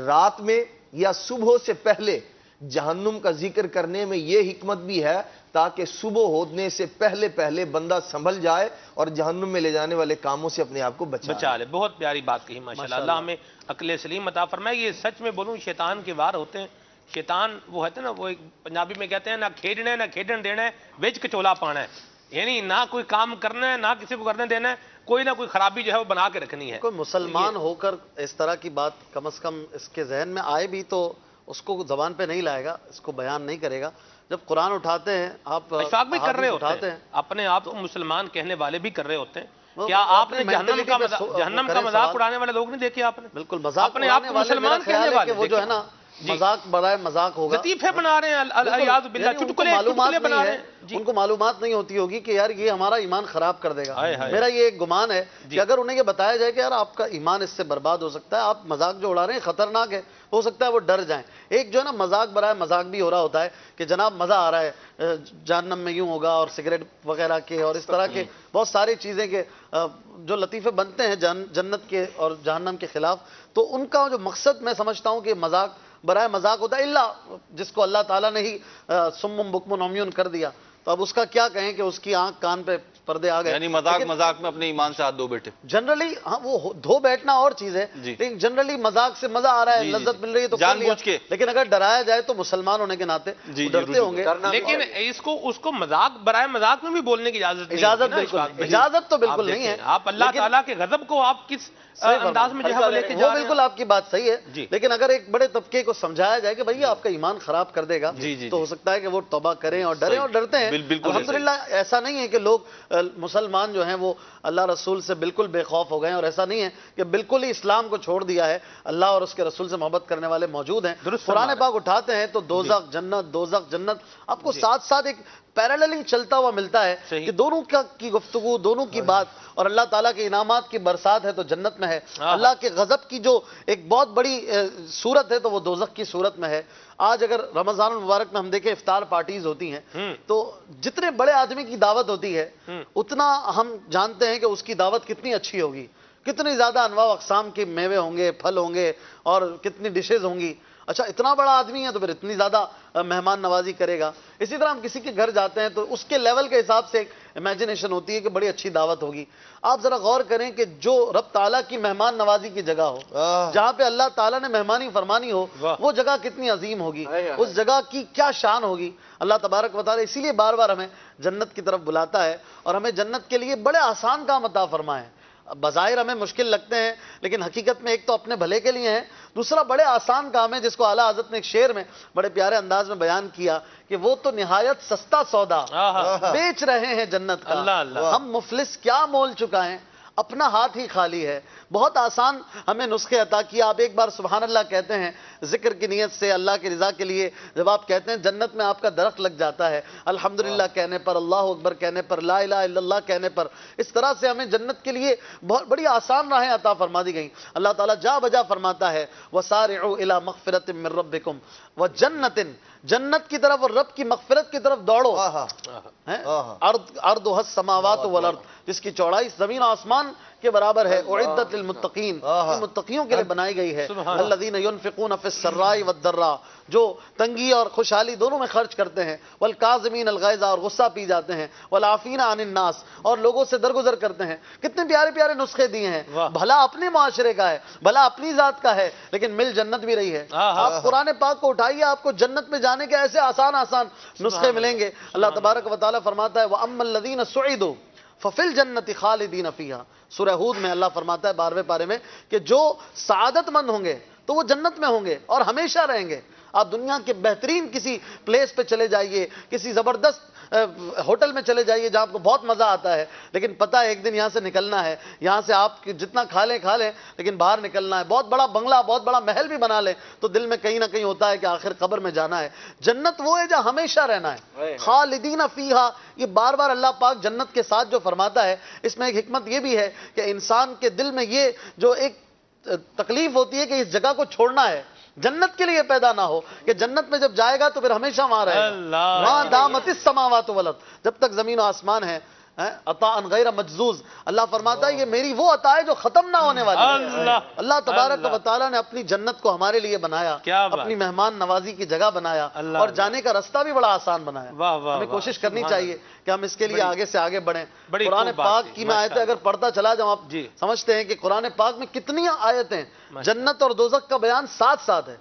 رات میں یا صبح سے پہلے جہنم کا ذکر کرنے میں یہ حکمت بھی ہے تاکہ صبح ہونے سے پہلے بندہ سنبھل جائے اور جہنم میں لے جانے والے کاموں سے اپنے آپ کو بچا لے. بہت پیاری بات کہی ماشاءاللہ. اللہ ہمیں عقل سلیم عطا فرمائے. یہ سچ میں بولوں شیطان کے وار ہوتے ہیں. شیطان وہ ہے نا، وہ ایک پنجابی میں کہتے ہیں نہ کھیڈنا ہے نہ کھیڈن دینا ہے، وچ کچولا پانا ہے. یعنی نہ کوئی کام کرنا ہے نہ کسی کو کرنے دینا ہے، کوئی نہ کوئی خرابی جو ہے وہ بنا کے رکھنی ہے. کوئی مسلمان ہو کر اس طرح کی بات کم از کم اس کے ذہن میں آئے بھی تو اس کو زبان پہ نہیں لائے گا، اس کو بیان نہیں کرے گا. جب قرآن اٹھاتے ہیں آپ اشفاق بھی کر رہے ہوتے ہیں، اپنے آپ کو مسلمان کہنے والے بھی کر رہے ہوتے ہیں. کیا آپ نے جہنم کا مذاق اڑانے والے لوگ نہیں دیکھے آپ نے؟ بالکل مذاق اپنے آپ کو مسلمان کہنے والے وہ جو ہے نا مذاق برائے مذاق ہوگا، لطیفے بنا رہے ہیں، الیاذ باللہ، چٹکلے بنا رہے ہیں. ان کو معلومات نہیں ہوتی ہوگی کہ یار یہ ہمارا ایمان خراب کر دے گا. میرا یہ ایک گمان ہے کہ اگر انہیں یہ بتایا جائے کہ یار آپ کا ایمان اس سے برباد ہو سکتا ہے، آپ مذاق جو اڑا رہے ہیں خطرناک ہے، ہو سکتا ہے وہ ڈر جائیں. ایک جو ہے نا مذاق برائے مذاق بھی ہو رہا ہوتا ہے کہ جناب مزہ آ رہا ہے، جہنم میں یوں ہوگا، اور سگریٹ وغیرہ کے اور اس طرح کے بہت ساری چیزیں کے جو لطیفے بنتے ہیں جنت کے اور جہنم کے خلاف. تو ان کا جو مقصد میں سمجھتا ہوں کہ مذاق برائے مذاق ہوتا ہے، اللہ جس کو اللہ تعالیٰ نے ہی سم بکم عمیٌ کر دیا. تو اب اس کا کیا کہیں کہ اس کی آنکھ کان پہ پردے آ گئے. یعنی مذاق میں اپنے ایمان سے ہاتھ دھو بیٹھے. جنرلی ہاں وہ دھو بیٹھنا اور چیز ہے، لیکن جنرلی مذاق سے مزہ آ رہا ہے، لذت مل رہی ہے تو کر لیا. لیکن اگر ڈرایا جائے تو مسلمان ہونے کے ناطے ڈرتے ہوں گے. لیکن اس کو مذاق برائے مذاق میں بھی بولنے کی اجازت نہیں ہے. اجازت تو بالکل نہیں ہے. آپ اللہ تعالیٰ کے غضب کو آپ کس انداز میں جو ہے لے کے جا رہے ہیں. وہ بالکل آپ کی بات صحیح ہے، لیکن اگر ایک بڑے طبقے کو سمجھایا جائے کہ بھئی آپ کا ایمان خراب کر دے گا تو ہو سکتا ہے کہ وہ توبہ کریں اور ڈریں، اور ڈرتے ہیں. الحمدللہ ایسا نہیں ہے کہ لوگ مسلمان جو ہیں وہ اللہ رسول سے بالکل بے خوف ہو گئے ہیں، اور ایسا نہیں ہے کہ بالکل ہی اسلام کو چھوڑ دیا ہے. اللہ اور اس کے رسول سے محبت کرنے والے موجود ہیں. قرآن پاک اٹھاتے ہیں تو دوزخ جنت، دوزخ جنت، آپ کو ساتھ ساتھ ایک پیراللنگ چلتا ہوا ملتا ہے کہ دونوں کی گفتگو، دونوں کی بات، اور اللہ تعالیٰ کے انعامات کی برسات ہے تو جنت میں ہے، اللہ کے غضب کی جو ایک بہت بڑی صورت ہے تو وہ دوزخ کی صورت میں ہے۔ آج اگر رمضان المبارک میں ہم دیکھیں افطار پارٹیز ہوتی ہیں تو جتنے بڑے آدمی کی دعوت ہوتی ہے اتنا ہم جانتے ہیں کہ اس کی دعوت کتنی اچھی ہوگی، کتنی زیادہ انواع و اقسام کے میوے ہوں گے، پھل ہوں گے، اور کتنی ڈشز ہوں گی۔ اچھا اتنا بڑا آدمی ہے تو پھر اتنی زیادہ مہمان نوازی کرے گا۔ اسی طرح ہم کسی کے گھر جاتے ہیں تو اس کے لیول کے حساب سے ایک امیجنیشن ہوتی ہے کہ بڑی اچھی دعوت ہوگی۔ آپ ذرا غور کریں کہ جو رب تعالیٰ کی مہمان نوازی کی جگہ ہو، جہاں پہ اللہ تعالیٰ نے مہمانی فرمانی ہو، وہ جگہ کتنی عظیم ہوگی، اس جگہ کی کیا شان ہوگی۔ اللہ تبارک و تعالیٰ اسی لیے بار بار ہمیں جنت کی طرف بلاتا ہے اور ہمیں جنت کے لیے بڑے آسان کام عطا فرمائے۔ بظاہر ہمیں مشکل لگتے ہیں لیکن حقیقت میں ایک تو اپنے بھلے کے لیے ہیں، دوسرا بڑے آسان کام ہے جس کو اعلیٰ حضرت نے ایک شعر میں بڑے پیارے انداز میں بیان کیا کہ وہ تو نہایت سستا سودا بیچ رہے ہیں جنت کا، ہم مفلس کیا مول چکائیں، اپنا ہاتھ ہی خالی ہے۔ بہت آسان ہمیں نسخے عطا کیا۔ آپ ایک بار سبحان اللہ کہتے ہیں ذکر کی نیت سے اللہ کی رضا کے لیے، جب آپ کہتے ہیں جنت میں آپ کا درخت لگ جاتا ہے، الحمدللہ کہنے پر، اللہ اکبر کہنے پر، لا الہ الا اللہ کہنے پر، اس طرح سے ہمیں جنت کے لیے بہت بڑی آسان راہیں عطا فرما دی گئیں۔ اللہ تعالیٰ جا بجا فرماتا ہے وَسَارِعُوا إِلَى مَغْفِرَةٍ مِّن رَبِّكُمْ وَجَنَّةٍ، جنت کی طرف اور رب کی مغفرت کی طرف دوڑو۔ ارضها السماوات والارض، جس کی چوڑائی زمین و آسمان کے برابر ہے، اعدت للمتقین، متقیوں کے لیے بنائی گئی ہے۔ الذین ينفقون فی السراء والضراء، جو تنگی اور خوشحالی دونوں میں خرچ کرتے ہیں، والکاظمین الغیظ، اور غصہ پی جاتے ہیں، والعافین عن الناس، اور لوگوں سے درگزر کرتے ہیں۔ کتنے پیارے پیارے نسخے دیے ہیں۔ بھلا اپنے معاشرے کا ہے، بھلا اپنی ذات کا ہے، لیکن مل جنت بھی رہی ہے۔ آپ قرآن پاک کو اٹھائیے، آپ کو جنت میں جانے کے ایسے آسان آسان نسخے ملیں گے۔ اللہ تبارک و تعالیٰ فرماتا ہے وَأَمَّا الَّذِينَ سُعِدُوا فَفِي الْجَنَّةِ خَالِدِينَ فِيهَا، سورہ ہود میں اللہ فرماتا ہے 12ویں پارے میں کہ جو سعادت مند ہوں گے تو وہ جنت میں ہوں گے اور ہمیشہ رہیں گے۔ آپ دنیا کے بہترین کسی پلیس پہ چلے جائیے، کسی زبردست ہوٹل میں چلے جائیے جہاں آپ کو بہت مزہ آتا ہے، لیکن پتہ ہے ایک دن یہاں سے نکلنا ہے، یہاں سے آپ جتنا کھا لیں لیکن باہر نکلنا ہے۔ بہت بڑا بنگلہ، بہت بڑا محل بھی بنا لیں تو دل میں کہیں نہ کہیں ہوتا ہے کہ آخر قبر میں جانا ہے۔ جنت وہ ہے جہاں ہمیشہ رہنا ہے، خالدین فیہا۔ یہ بار بار اللہ پاک جنت کے ساتھ جو فرماتا ہے، اس میں ایک حکمت یہ بھی ہے کہ انسان کے دل میں یہ جو ایک تکلیف ہوتی ہے کہ اس جگہ کو چھوڑنا ہے، جنت کے لیے پیدا نہ ہو کہ جنت میں جب جائے گا تو پھر ہمیشہ وہاں رہے گا۔ مَا دَامَتِ السَّمَاوَاتُ وَالْأَرْضُ، جب تک زمین و آسمان ہے، عطاء غیر مجزوز۔ اللہ فرماتا ہے یہ میری وہ عطا ہے جو ختم نہ ہونے والی ہے۔ اللہ تبارک و تعالیٰ نے اپنی جنت کو ہمارے لیے بنایا، اپنی مہمان نوازی کی جگہ بنایا، اور جانے کا رستہ بھی بڑا آسان بنایا۔ ہمیں کوشش کرنی چاہیے کہ ہم اس کے لیے آگے سے آگے بڑھیں۔ قرآن پاک کی میں آیتیں اگر پڑھتا چلا جاؤں، آپ سمجھتے ہیں کہ قرآن پاک میں کتنی آیتیں جنت اور دوزخ کا بیان ساتھ ساتھ ہے۔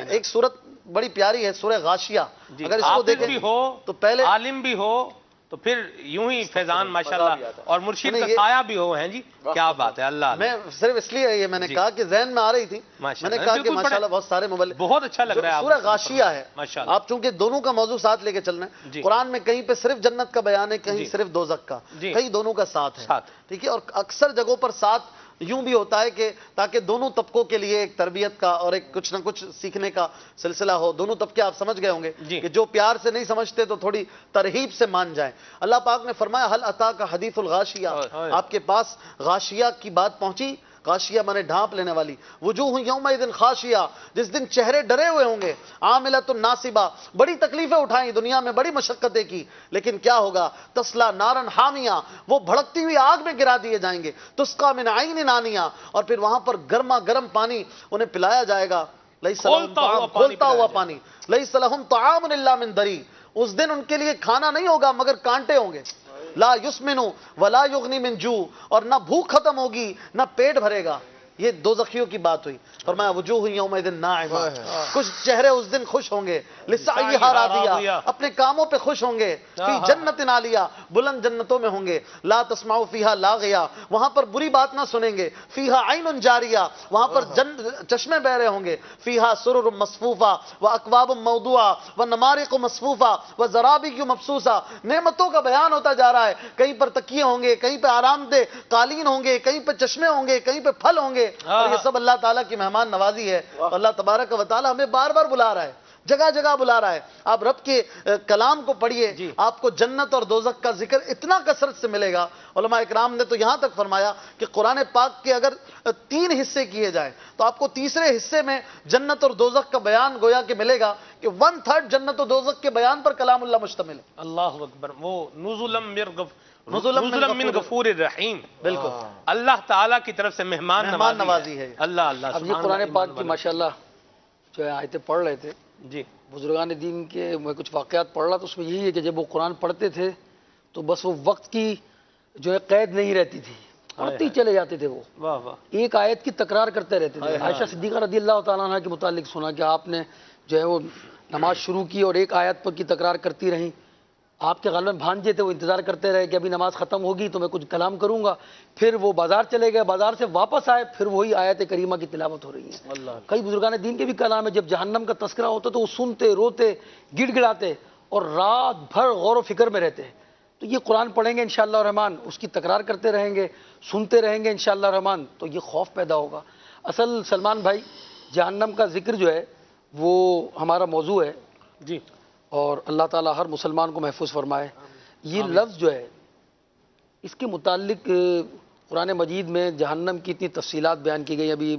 ایک سورت بڑی پیاری ہے، سورہ غاشیہ، اگر اس کو دیکھیں تو پہلے عالم بھی ہو تو پھر یوں ہی فیضان ماشاءاللہ اور مرشد کا سایہ بھی ہو، ہیں جی کیا بات ہے۔ اللہ میں صرف اس لیے یہ میں نے کہا کہ ذہن میں آ رہی تھی، میں نے کہا کہ ماشاءاللہ بہت سارے مبلغ، بہت اچھا لگ رہا ہے۔ سورہ غاشیہ ہے، آپ چونکہ دونوں کا موضوع ساتھ لے کے چل رہے ہیں، قرآن میں کہیں پہ صرف جنت کا بیان ہے، کہیں صرف دوزخ کا، کہیں دونوں کا ساتھ ہے، ٹھیک ہے۔ اور اکثر جگہوں پر ساتھ یوں بھی ہوتا ہے کہ تاکہ دونوں طبقوں کے لیے ایک تربیت کا اور ایک کچھ نہ کچھ سیکھنے کا سلسلہ ہو۔ دونوں طبقے آپ سمجھ گئے ہوں گے کہ جو پیار سے نہیں سمجھتے تو تھوڑی ترہیب سے مان جائیں۔ اللہ پاک نے فرمایا حل اتاک حدیث الغاشیہ، آپ کے پاس غاشیہ کی بات پہنچی۔ غاشیہ مانے ڈھانپ لینے والی۔ وجوہ یومئذ خاشیہ، جس دن چہرے ڈرے ہوئے ہوں گے۔ عاملۃ ناصبہ، بڑی تکلیفیں اٹھائیں دنیا میں، بڑی مشقتیں کی، لیکن کیا ہوگا؟ تسلا نارن حامیہ، وہ بھڑکتی ہوئی آگ میں گرا دیے جائیں گے۔ تسقا من عین آنیہ، اور پھر وہاں پر گرما گرم پانی انہیں پلایا جائے گا۔ کھولتا ہوا پانی۔ لیس لہم طعام الا من ضریع، اس دن ان کے لیے کھانا نہیں ہوگا مگر کانٹے ہوں گے۔ لا یسمن ولا یغنی من جوع، اور نہ بھوک ختم ہوگی نہ پیٹ بھرے گا۔ یہ دوزخیوں کی بات ہوئی۔ فرمایا وجوہ یومئذ ناعمہ، کچھ چہرے اس دن خوش ہوں گے، لسعیہا راضیہ، اپنے کاموں پہ خوش ہوں گے، فی جنت عالیہ، بلند جنتوں میں ہوں گے، لا تسمعوا فیہا لاغیہ، وہاں پر بری بات نہ سنیں گے، فیہا عین جاریہ، وہاں پر چشمے بہ رہے ہوں گے، فیہا سرر مصفوفہ واکواب موضوعہ ونمارق مصفوفہ وزرابی مبثوثہ۔ نعمتوں کا بیان ہوتا جا رہا ہے، کہیں پر تکیے ہوں گے، کہیں پہ آرام دہ قالین ہوں گے، کہیں پہ چشمے ہوں گے، کہیں پہ پھل ہوں گے، اور یہ سب اللہ تعالیٰ کی مہمان نوازی ہے۔ اللہ تبارک و تعالیٰ ہمیں بار بار بلا رہا ہے، جگہ جگہ بلا رہا ہے. آپ رب کے کلام کو پڑھیے, آپ کو جنت اور دوزخ کا ذکر اتنا کثرت سے ملے گا. علماء اکرام نے تو یہاں تک فرمایا کہ قرآن پاک کے اگر 3 حصے کیے جائیں تو آپ کو تیسرے حصے میں جنت اور دوزخ کا بیان گویا کہ ملے گا کہ 1/3 جنت و دوزخ کے بیان پر کلام اللہ مشتمل ہے. اللہ اکبر. وہ نزلا من غفور الرحیم, بالکل اللہ تعالیٰ کی طرف سے مہمان نوازی ہے. اللہ اللہ. اب یہ قرآن پاک کی ماشاءاللہ جو ہے آیتیں پڑھ رہے تھے جی, بزرگان دین کے, میں کچھ واقعات پڑھ رہا تو اس میں یہی ہے کہ جب وہ قرآن پڑھتے تھے تو بس وہ وقت کی جو ہے قید نہیں رہتی تھی, پڑھتے ہی چلے جاتے تھے. وہ واہ واہ, ایک آیت کی تکرار کرتے رہتے تھے. عائشہ صدیقہ رضی اللہ تعالیٰ عنہ کے متعلق سنا کہ آپ نے جو ہے وہ نماز شروع کی اور ایک آیت پر کی تکرار کرتی رہیں. آپ کے غالباً بھانجے تھے, وہ انتظار کرتے رہے کہ ابھی نماز ختم ہوگی تو میں کچھ کلام کروں گا. پھر وہ بازار چلے گئے, بازار سے واپس آئے, پھر وہی آیت کریمہ کی تلاوت ہو رہی ہے. کئی بزرگان دین کے بھی کلام ہے, جب جہنم کا تذکرہ ہوتا تو وہ سنتے, روتے, گڑ گڑاتے اور رات بھر غور و فکر میں رہتے. تو یہ قرآن پڑھیں گے انشاءاللہ الرحمن, اس کی تکرار کرتے رہیں گے, سنتے رہیں گے انشاءاللہ الرحمن, تو یہ خوف پیدا ہوگا. اصل سلمان بھائی جہنم کا ذکر جو ہے وہ ہمارا موضوع ہے جی, اور اللہ تعالیٰ ہر مسلمان کو محفوظ فرمائے. یہ لفظ جو ہے اس کے متعلق قرآن مجید میں جہنم کی اتنی تفصیلات بیان کی گئی. ابھی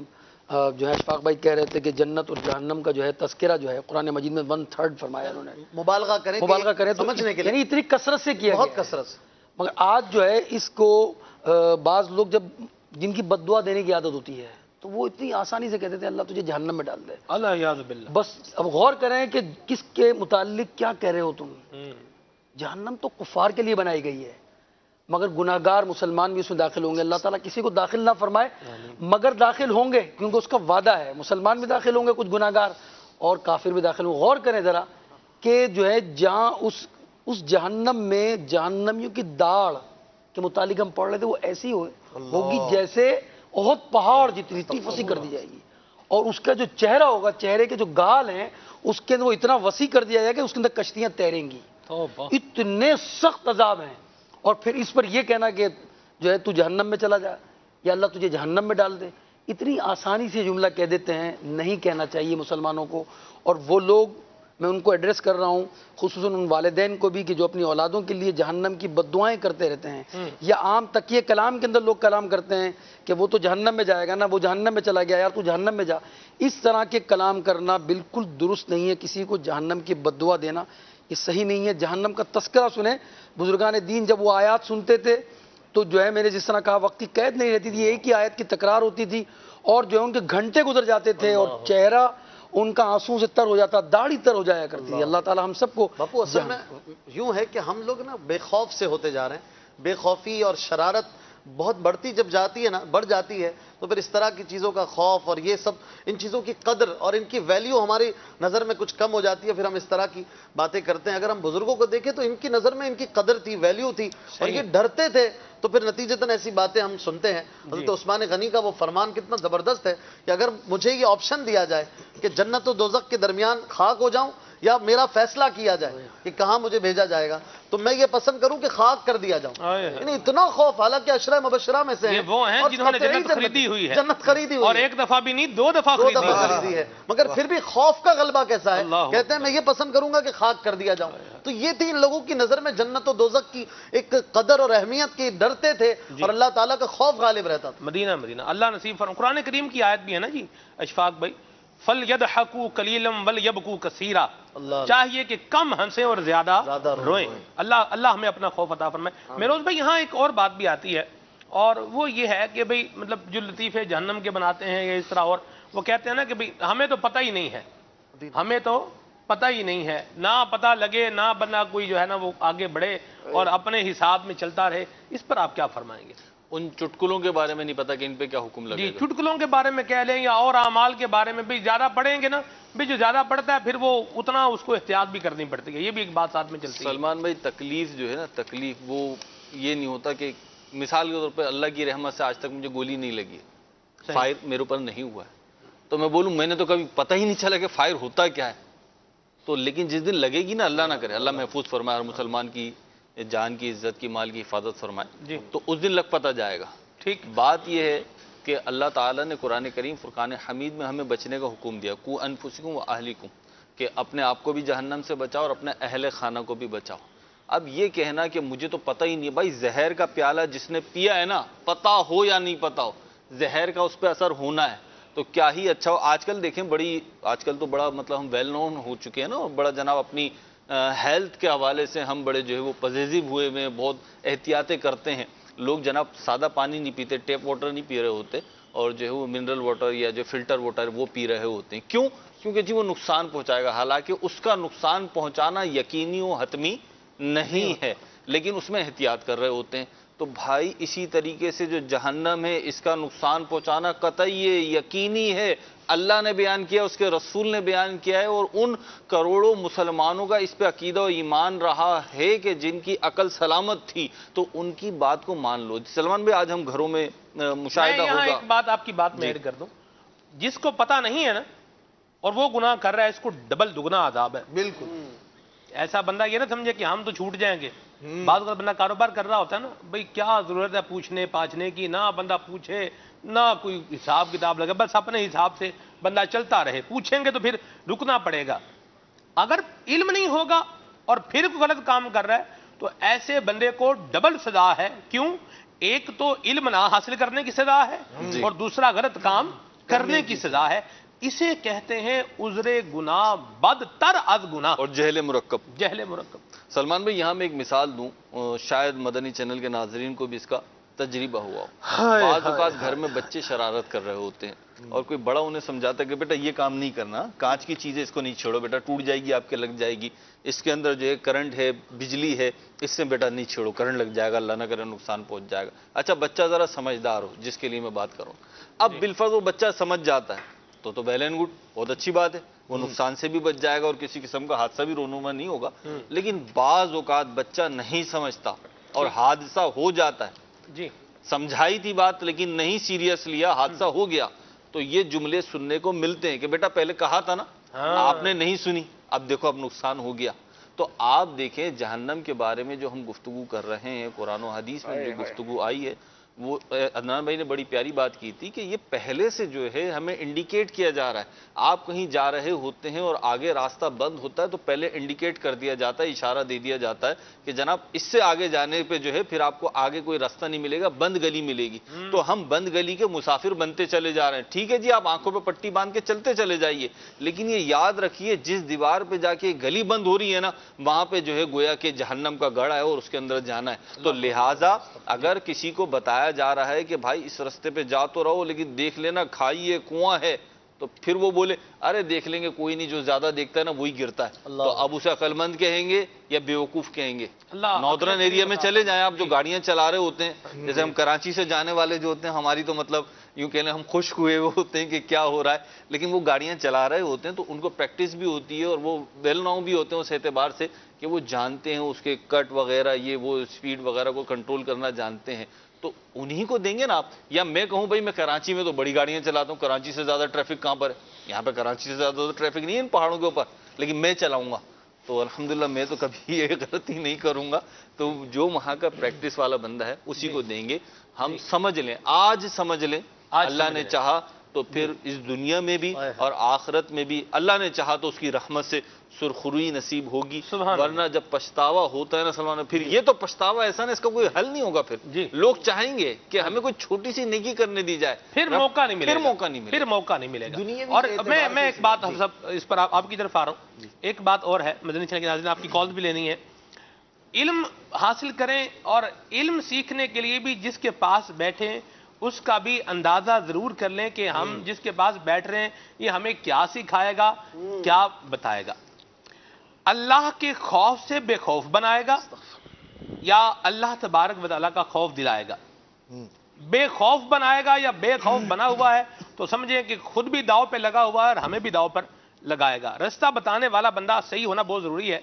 جو ہے اشفاق بھائی کہہ رہے تھے کہ جنت اور جہنم کا جو ہے تذکرہ جو ہے قرآن مجید میں 1/3 فرمایا انہوں نے. مبالغہ کریں تو سمجھنے کے لیے, یعنی اتنی کثرت سے کیا, بہت کثرت سے. مگر آج جو ہے اس کو بعض لوگ جب جن کی بد دعا دینے کی عادت ہوتی ہے تو وہ اتنی آسانی سے کہتے تھے اللہ تجھے جہنم میں ڈال دے. اللہ یاذ باللہ. بس اب غور کریں کہ کس کے متعلق کیا کہہ رہے ہو تم. جہنم تو کفار کے لیے بنائی گئی ہے, مگر گناہگار مسلمان بھی اس میں داخل ہوں گے. اللہ تعالیٰ کسی کو داخل نہ فرمائے, مگر داخل ہوں گے کیونکہ اس کا وعدہ ہے. مسلمان بھی داخل ہوں گے, کچھ گناہگار, اور کافر بھی داخل ہوں گے. غور کریں ذرا کہ جو ہے جہاں اس جہنم میں جہنمیوں کی داڑھ کے متعلق ہم پڑھ رہے تھے, وہ ایسی ہوگی جیسے احد پہاڑ جتنی اتنی وسیع کر دی جائے گی. اور اس کا جو چہرہ ہوگا, چہرے کے جو گال ہیں اس کے اندر وہ اتنا وسیع کر دیا جائے گا کہ اس کے اندر کشتیاں تیریں گی. اتنے سخت عذاب ہیں. اور پھر اس پر یہ کہنا کہ جو ہے تو جہنم میں چلا جا یا اللہ تجھے جہنم میں ڈال دے, اتنی آسانی سے جملہ کہہ دیتے ہیں. نہیں کہنا چاہیے مسلمانوں کو. اور وہ لوگ, میں ان کو ایڈریس کر رہا ہوں, خصوصاً ان والدین کو بھی کہ جو اپنی اولادوں کے لیے جہنم کی بد دعائیں کرتے رہتے ہیں, یا عام تکیے کلام کے اندر لوگ کلام کرتے ہیں کہ وہ تو جہنم میں جائے گا نا, وہ جہنم میں چلا گیا, یار تو جہنم میں جا. اس طرح کے کلام کرنا بالکل درست نہیں ہے. کسی کو جہنم کی بد دعا دینا یہ صحیح نہیں ہے. جہنم کا تذکرہ سنیں. بزرگان دین جب وہ آیات سنتے تھے تو جو ہے میں نے جس طرح کہا وقت کی قید نہیں رہتی تھی, ایک ہی آیت کی تکرار ہوتی تھی, اور جو ہے ان کے گھنٹے گزر جاتے تھے اور چہرہ ان کا آنسوں سے تر ہو جاتا, داڑھی تر ہو جایا کرتی تھی. اللہ تعالی ہم سب کو. باپو اصل میں یوں ہے کہ ہم لوگ نا بے خوف سے ہوتے جا رہے ہیں. بے خوفی اور شرارت بہت بڑھتی جب جاتی ہے نا, بڑھ جاتی ہے, تو پھر اس طرح کی چیزوں کا خوف اور یہ سب, ان چیزوں کی قدر اور ان کی ویلیو ہماری نظر میں کچھ کم ہو جاتی ہے. پھر ہم اس طرح کی باتیں کرتے ہیں. اگر ہم بزرگوں کو دیکھیں تو ان کی نظر میں ان کی قدر تھی, ویلیو تھی, اور یہ ڈرتے تھے, تو پھر نتیجتاً ایسی باتیں ہم سنتے ہیں. حضرت عثمان غنی کا وہ فرمان کتنا زبردست ہے کہ اگر مجھے یہ آپشن دیا جائے کہ جنت و دوزخ کے درمیان خاک ہو جاؤں یا میرا فیصلہ کیا جائے کہ کہاں مجھے بھیجا جائے گا, تو میں یہ پسند کروں کہ خاک کر دیا جاؤں. یعنی اتنا خوف, حالانکہ عشرہ مبشرہ میں سے ہیں, وہ ہیں جنہوں نے جنت خریدی ہوئی ہے, جنت خریدی ہوئی, اور ایک دفعہ بھی نہیں 2 دفعہ خریدی ہے, مگر پھر بھی خوف کا غلبہ کیسا ہے. کہتے ہیں میں یہ پسند کروں گا کہ خاک کر دیا جاؤں. تو یہ تھی ان لوگوں کی نظر میں جنت و دوزخ کی ایک قدر اور اہمیت کی, ڈرتے تھے اور اللہ تعالیٰ کا خوف غالب رہتا تھا. مدینہ اللہ نصیب فرمائے. قرآن کریم کی آیت بھی ہے نا جی اشفاق بھائی, فَلْيَضْحَكُوا قَلِيلًا وَلْيَبْكُوا كَثِيرًا, چاہیے کہ کم ہنسیں اور زیادہ روئیں. اللہ ہمیں اپنا خوف عطا فرمائے. میروز بھائی یہاں ایک اور بات بھی آتی ہے, اور وہ یہ ہے کہ بھئی مطلب جو لطیفے جہنم کے بناتے ہیں یا اس طرح, اور وہ کہتے ہیں نا کہ بھئی ہمیں تو پتہ ہی نہیں ہے, ہمیں تو پتہ ہی نہیں ہے, نہ پتہ لگے نہ بنا کوئی جو ہے نا وہ آگے بڑھے اور اپنے حساب میں چلتا رہے. اس پر آپ کیا فرمائیں گے؟ ان چٹکلوں کے بارے میں نہیں پتا کہ ان پہ کیا حکم لگے گا. چٹکلوں کے بارے میں کہہ لیں یا اور اعمال کے بارے میں بھی زیادہ پڑھیں گے نا, بھی جو زیادہ پڑھتا ہے پھر وہ اتنا اس کو احتیاط بھی کرنی پڑتی ہے. یہ بھی ایک بات ساتھ میں چلتی ہے. سلمان بھائی تکلیف جو ہے نا, تکلیف وہ یہ نہیں ہوتا کہ مثال کے طور پہ اللہ کی رحمت سے آج تک مجھے گولی نہیں لگی ہے, فائر میرے اوپر نہیں ہوا ہے, تو میں بولوں میں نے تو کبھی پتہ ہی نہیں چلا کہ فائر ہوتا کیا ہے. تو لیکن جس دن لگے گی نا, اللہ نہ کرے, اللہ محفوظ فرمائے اور مسلمان کی جان کی عزت کی مال کی حفاظت فرمائے, تو اس دن لگ پتہ جائے گا. ٹھیک, بات یہ ہے کہ اللہ تعالیٰ نے قرآن کریم فرقان حمید میں ہمیں بچنے کا حکم دیا, قو انفسکم و اہلیکم, کہ اپنے آپ کو بھی جہنم سے بچاؤ اور اپنے اہل خانہ کو بھی بچاؤ۔ اب یہ کہنا کہ مجھے تو پتہ ہی نہیں، بھائی زہر کا پیالہ جس نے پیا ہے نا، پتہ ہو یا نہیں پتہ ہو، زہر کا اس پہ اثر ہونا ہے تو کیا ہی اچھا ہو۔ آج کل دیکھیں آج کل تو بڑا مطلب ہم ویل نون ہو چکے ہیں نا، اور بڑا جناب اپنی ہیلتھ کے حوالے سے ہم بڑے جو ہے وہ پوزیسو ہوئے ہوئے، بہت احتیاطیں کرتے ہیں۔ لوگ جناب سادہ پانی نہیں پیتے، ٹیپ واٹر نہیں پی رہے ہوتے، اور جو ہے وہ منرل واٹر یا جو فلٹر واٹر وہ پی رہے ہوتے ہیں۔ کیوں؟ کیونکہ جی وہ نقصان پہنچائے گا، حالانکہ اس کا نقصان پہنچانا یقینی و حتمی نہیں ہے، لیکن اس میں احتیاط کر رہے ہوتے ہیں۔ تو بھائی اسی طریقے سے جو جہنم ہے اس کا نقصان پہنچانا قطعی ہے، یقینی ہے، اللہ نے بیان کیا، اس کے رسول نے بیان کیا ہے، اور ان کروڑوں مسلمانوں کا اس پہ عقیدہ و ایمان رہا ہے کہ جن کی عقل سلامت تھی تو ان کی بات کو مان لو۔ سلمان بھائی آج ہم گھروں میں مشاہدہ میں ہوگا، ایک بات آپ کی بات میں ایڈ کر دوں، جس کو پتہ نہیں ہے نا اور وہ گناہ کر رہا ہے، اس کو ڈبل دگنا عذاب ہے۔ بالکل ایسا بندہ یہ نہ سمجھے کہ ہم تو چھوٹ جائیں گے۔ بعض اوقات بندہ کاروبار کر رہا ہوتا ہے نا، بھئی کیا ضرورت ہے پوچھنے پاچھنے کی، نہ بندہ پوچھے نہ کوئی حساب کتاب لگے، بس اپنے حساب سے بندہ چلتا رہے۔ پوچھیں گے تو پھر رکنا پڑے گا۔ اگر علم نہیں ہوگا اور پھر کوئی غلط کام کر رہا ہے تو ایسے بندے کو ڈبل سزا ہے۔ کیوں؟ ایک تو علم نہ حاصل کرنے کی سزا ہے اور دوسرا غلط کام کرنے کی سزا ہے۔ اسے کہتے ہیں عذر گناہ بدتر از گناہ، اور جہل مرکب۔ جہل مرکب۔ سلمان بھائی یہاں میں ایک مثال دوں، شاید مدنی چینل کے ناظرین کو بھی اس کا تجربہ ہوا ہو۔ بعض اوقات گھر میں بچے شرارت کر رہے ہوتے ہیں اور کوئی بڑا انہیں سمجھاتا ہے کہ بیٹا یہ کام نہیں کرنا، کانچ کی چیزیں اس کو نہیں چھیڑو بیٹا، ٹوٹ جائے گی، آپ کے لگ جائے گی، اس کے اندر جو ہے کرنٹ ہے، بجلی ہے، اس سے بیٹا نہیں چھیڑو، کرنٹ لگ جائے گا، اللہ نہ کرے نقصان پہنچ جائے گا۔ اچھا بچہ ذرا سمجھدار ہو، جس کے لیے میں بات کروں، اب بالفرض وہ بچہ سمجھ جاتا ہے تو ویل اینڈ گڈ، بہت اچھی بات ہے، وہ نقصان سے بھی بچ جائے گا اور کسی قسم کا حادثہ بھی رونما نہیں ہوگا۔ لیکن بعض اوقات بچہ نہیں سمجھتا اور حادثہ ہو جاتا ہے، جی سمجھائی تھی بات لیکن نہیں سیریس لیا، حادثہ ہو گیا، تو یہ جملے سننے کو ملتے ہیں کہ بیٹا پہلے کہا تھا نا، آپ نے نہیں سنی، اب دیکھو اب نقصان ہو گیا۔ تو آپ دیکھیں جہنم کے بارے میں جو ہم گفتگو کر رہے ہیں، قرآن و حدیث میں جو گفتگو آئی ہے، وہ عدنان بھائی نے بڑی پیاری بات کی تھی کہ یہ پہلے سے جو ہے ہمیں انڈیکیٹ کیا جا رہا ہے۔ آپ کہیں جا رہے ہوتے ہیں اور آگے راستہ بند ہوتا ہے تو پہلے انڈیکیٹ کر دیا جاتا ہے، اشارہ دے دیا جاتا ہے کہ جناب اس سے آگے جانے پہ جو ہے پھر آپ کو آگے کوئی راستہ نہیں ملے گا، بند گلی ملے گی۔ تو ہم بند گلی کے مسافر بنتے چلے جا رہے ہیں۔ ٹھیک ہے جی، آپ آنکھوں پہ پٹی باندھ کے چلتے چلے جائیے، لیکن یہ یاد رکھیے جس دیوار پہ جا کے گلی بند ہو رہی ہے نا، وہاں پہ جو ہے گویا کہ جہنم کا گڑھ ہے اور اس کے اندر جانا ہے۔ تو لہٰذا اگر کسی کو بتایا جا رہا ہے کہ بھائی اس رستے پہ جا تو رہو لیکن دیکھ لینا کھائی ہے، کنواں ہے، تو پھر وہ بولے ارے دیکھ لیں گے کوئی نہیں، جو زیادہ دیکھتا ہے نا وہی گرتا ہے، تو اب اسے عقل مند کہیں گے یا بیوقوف کہیں گے؟ ناردرن ایریا میں چلے جائیں آپ، جو گاڑیاں چلا رہے ہوتے ہیں، جیسے ہم کراچی سے جانے والے جو ہوتے ہیں، ہماری تو مطلب یوں کہہ لیں ہم خوش ہوئے ہوتے ہیں کہ کیا ہو رہا ہے، لیکن وہ گاڑیاں چلا رہے ہوتے ہیں تو ان کو پریکٹس بھی ہوتی ہے اور وہ ویل ناؤ بھی ہوتے ہیں اس اعتبار سے کہ وہ جانتے ہیں اس کے کٹ وغیرہ، یہ وہ اسپیڈ وغیرہ کو کنٹرول کرنا جانتے ہیں، تو انہی کو دیں گے نا آپ۔ یا میں کہوں بھائی میں کراچی میں تو بڑی گاڑیاں چلاتا ہوں، کراچی سے زیادہ ٹریفک کہاں پر ہے؟ یہاں پہ کراچی سے زیادہ ٹریفک نہیں ہے ان پہاڑوں کے اوپر، لیکن میں چلاؤں گا تو الحمدللہ میں تو کبھی یہ غلطی نہیں کروں گا۔ تو جو وہاں کا پریکٹس والا بندہ ہے اسی کو دیں گے۔ ہم سمجھ لیں، آج سمجھ لیں، اللہ نے چاہا تو پھر اس دنیا میں بھی اور آخرت میں بھی اللہ نے چاہا تو اس کی رحمت سے سرخروئی نصیب ہوگی، ورنہ جب پچھتاوا ہوتا ہے نا سلمان، پھر یہ تو پچھتاوا ایسا نا اس کا کوئی حل نہیں ہوگا۔ پھر لوگ چاہیں گے کہ ہمیں کوئی چھوٹی سی نیکی کرنے دی جائے، پھر موقع نہیں ملے گا، پھر موقع نہیں ملے گا۔ اور میں ایک بات اس پر آپ کی طرف آ رہا ہوں، ایک بات اور ہے، مدنی چینل کے ناظرین آپ کی کال بھی لینی ہے۔ علم حاصل کریں اور علم سیکھنے کے لیے بھی جس کے پاس بیٹھیں اس کا بھی اندازہ ضرور کر لیں کہ ہم جس کے پاس بیٹھ رہے ہیں یہ ہمیں کیا سکھائے گا، کیا بتائے گا۔ اللہ کے خوف سے بے خوف بنائے گا یا اللہ تبارک و تعالیٰ کا خوف دلائے گا؟ بے خوف بنائے گا یا بے خوف بنا ہوا ہے تو سمجھیں کہ خود بھی داؤ پہ لگا ہوا ہے اور ہمیں بھی داؤ پر لگائے گا۔ رستہ بتانے والا بندہ صحیح ہونا بہت ضروری ہے۔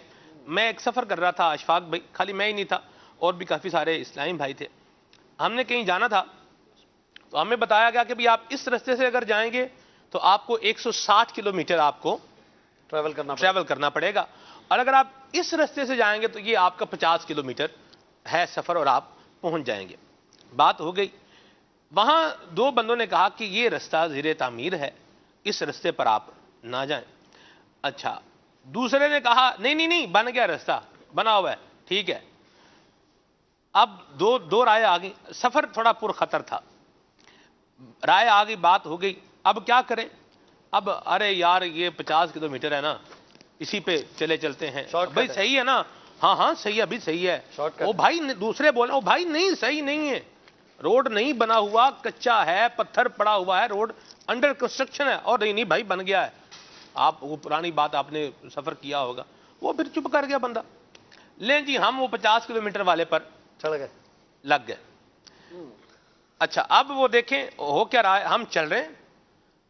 میں ایک سفر کر رہا تھا اشفاق بھائی، خالی میں ہی نہیں تھا اور بھی کافی سارے اسلام بھائی تھے۔ ہم نے کہیں جانا تھا تو ہمیں بتایا گیا کہ بھی آپ اس رستے سے اگر جائیں گے تو آپ کو 160 کلومیٹر آپ کو ٹریول کرنا پڑے گا، اور اگر آپ اس رستے سے جائیں گے تو یہ آپ کا 50 کلومیٹر ہے سفر اور آپ پہنچ جائیں گے۔ بات ہو گئی، وہاں دو بندوں نے کہا کہ یہ رستہ زیر تعمیر ہے، اس رستے پر آپ نہ جائیں۔ اچھا، دوسرے نے کہا نہیں نہیں نہیں بن گیا راستہ بنا ہوا ہے ٹھیک ہے. اب دو رائے آ گئی, سفر تھوڑا پر خطر تھا, رائے آ گئی, بات ہو گئی, اب کیا کریں؟ اب ارے یار یہ 50 کلومیٹر ہے نا, اسی پہ چلتے ہیں بھائی, صحیح ہے نا, ہاں ہاں صحیح ہے ابھی صحیح ہے. وہ بھائی دوسرے بولے وہ بھائی نہیں صحیح نہیں ہے, روڈ نہیں بنا ہوا, کچا ہے, پتھر پڑا ہوا ہے, روڈ انڈر کنسٹرکشن ہے. اور نہیں بھائی بن گیا ہے. آپ وہ پرانی بات آپ نے سفر کیا ہوگا, وہ پھر چپ کر گیا بندہ. لیں جی ہم وہ 50 کلومیٹر والے پر چڑھ گئے, لگ گئے. اچھا اب وہ دیکھیں ہو کیا رہا ہے, ہم چل رہے ہیں,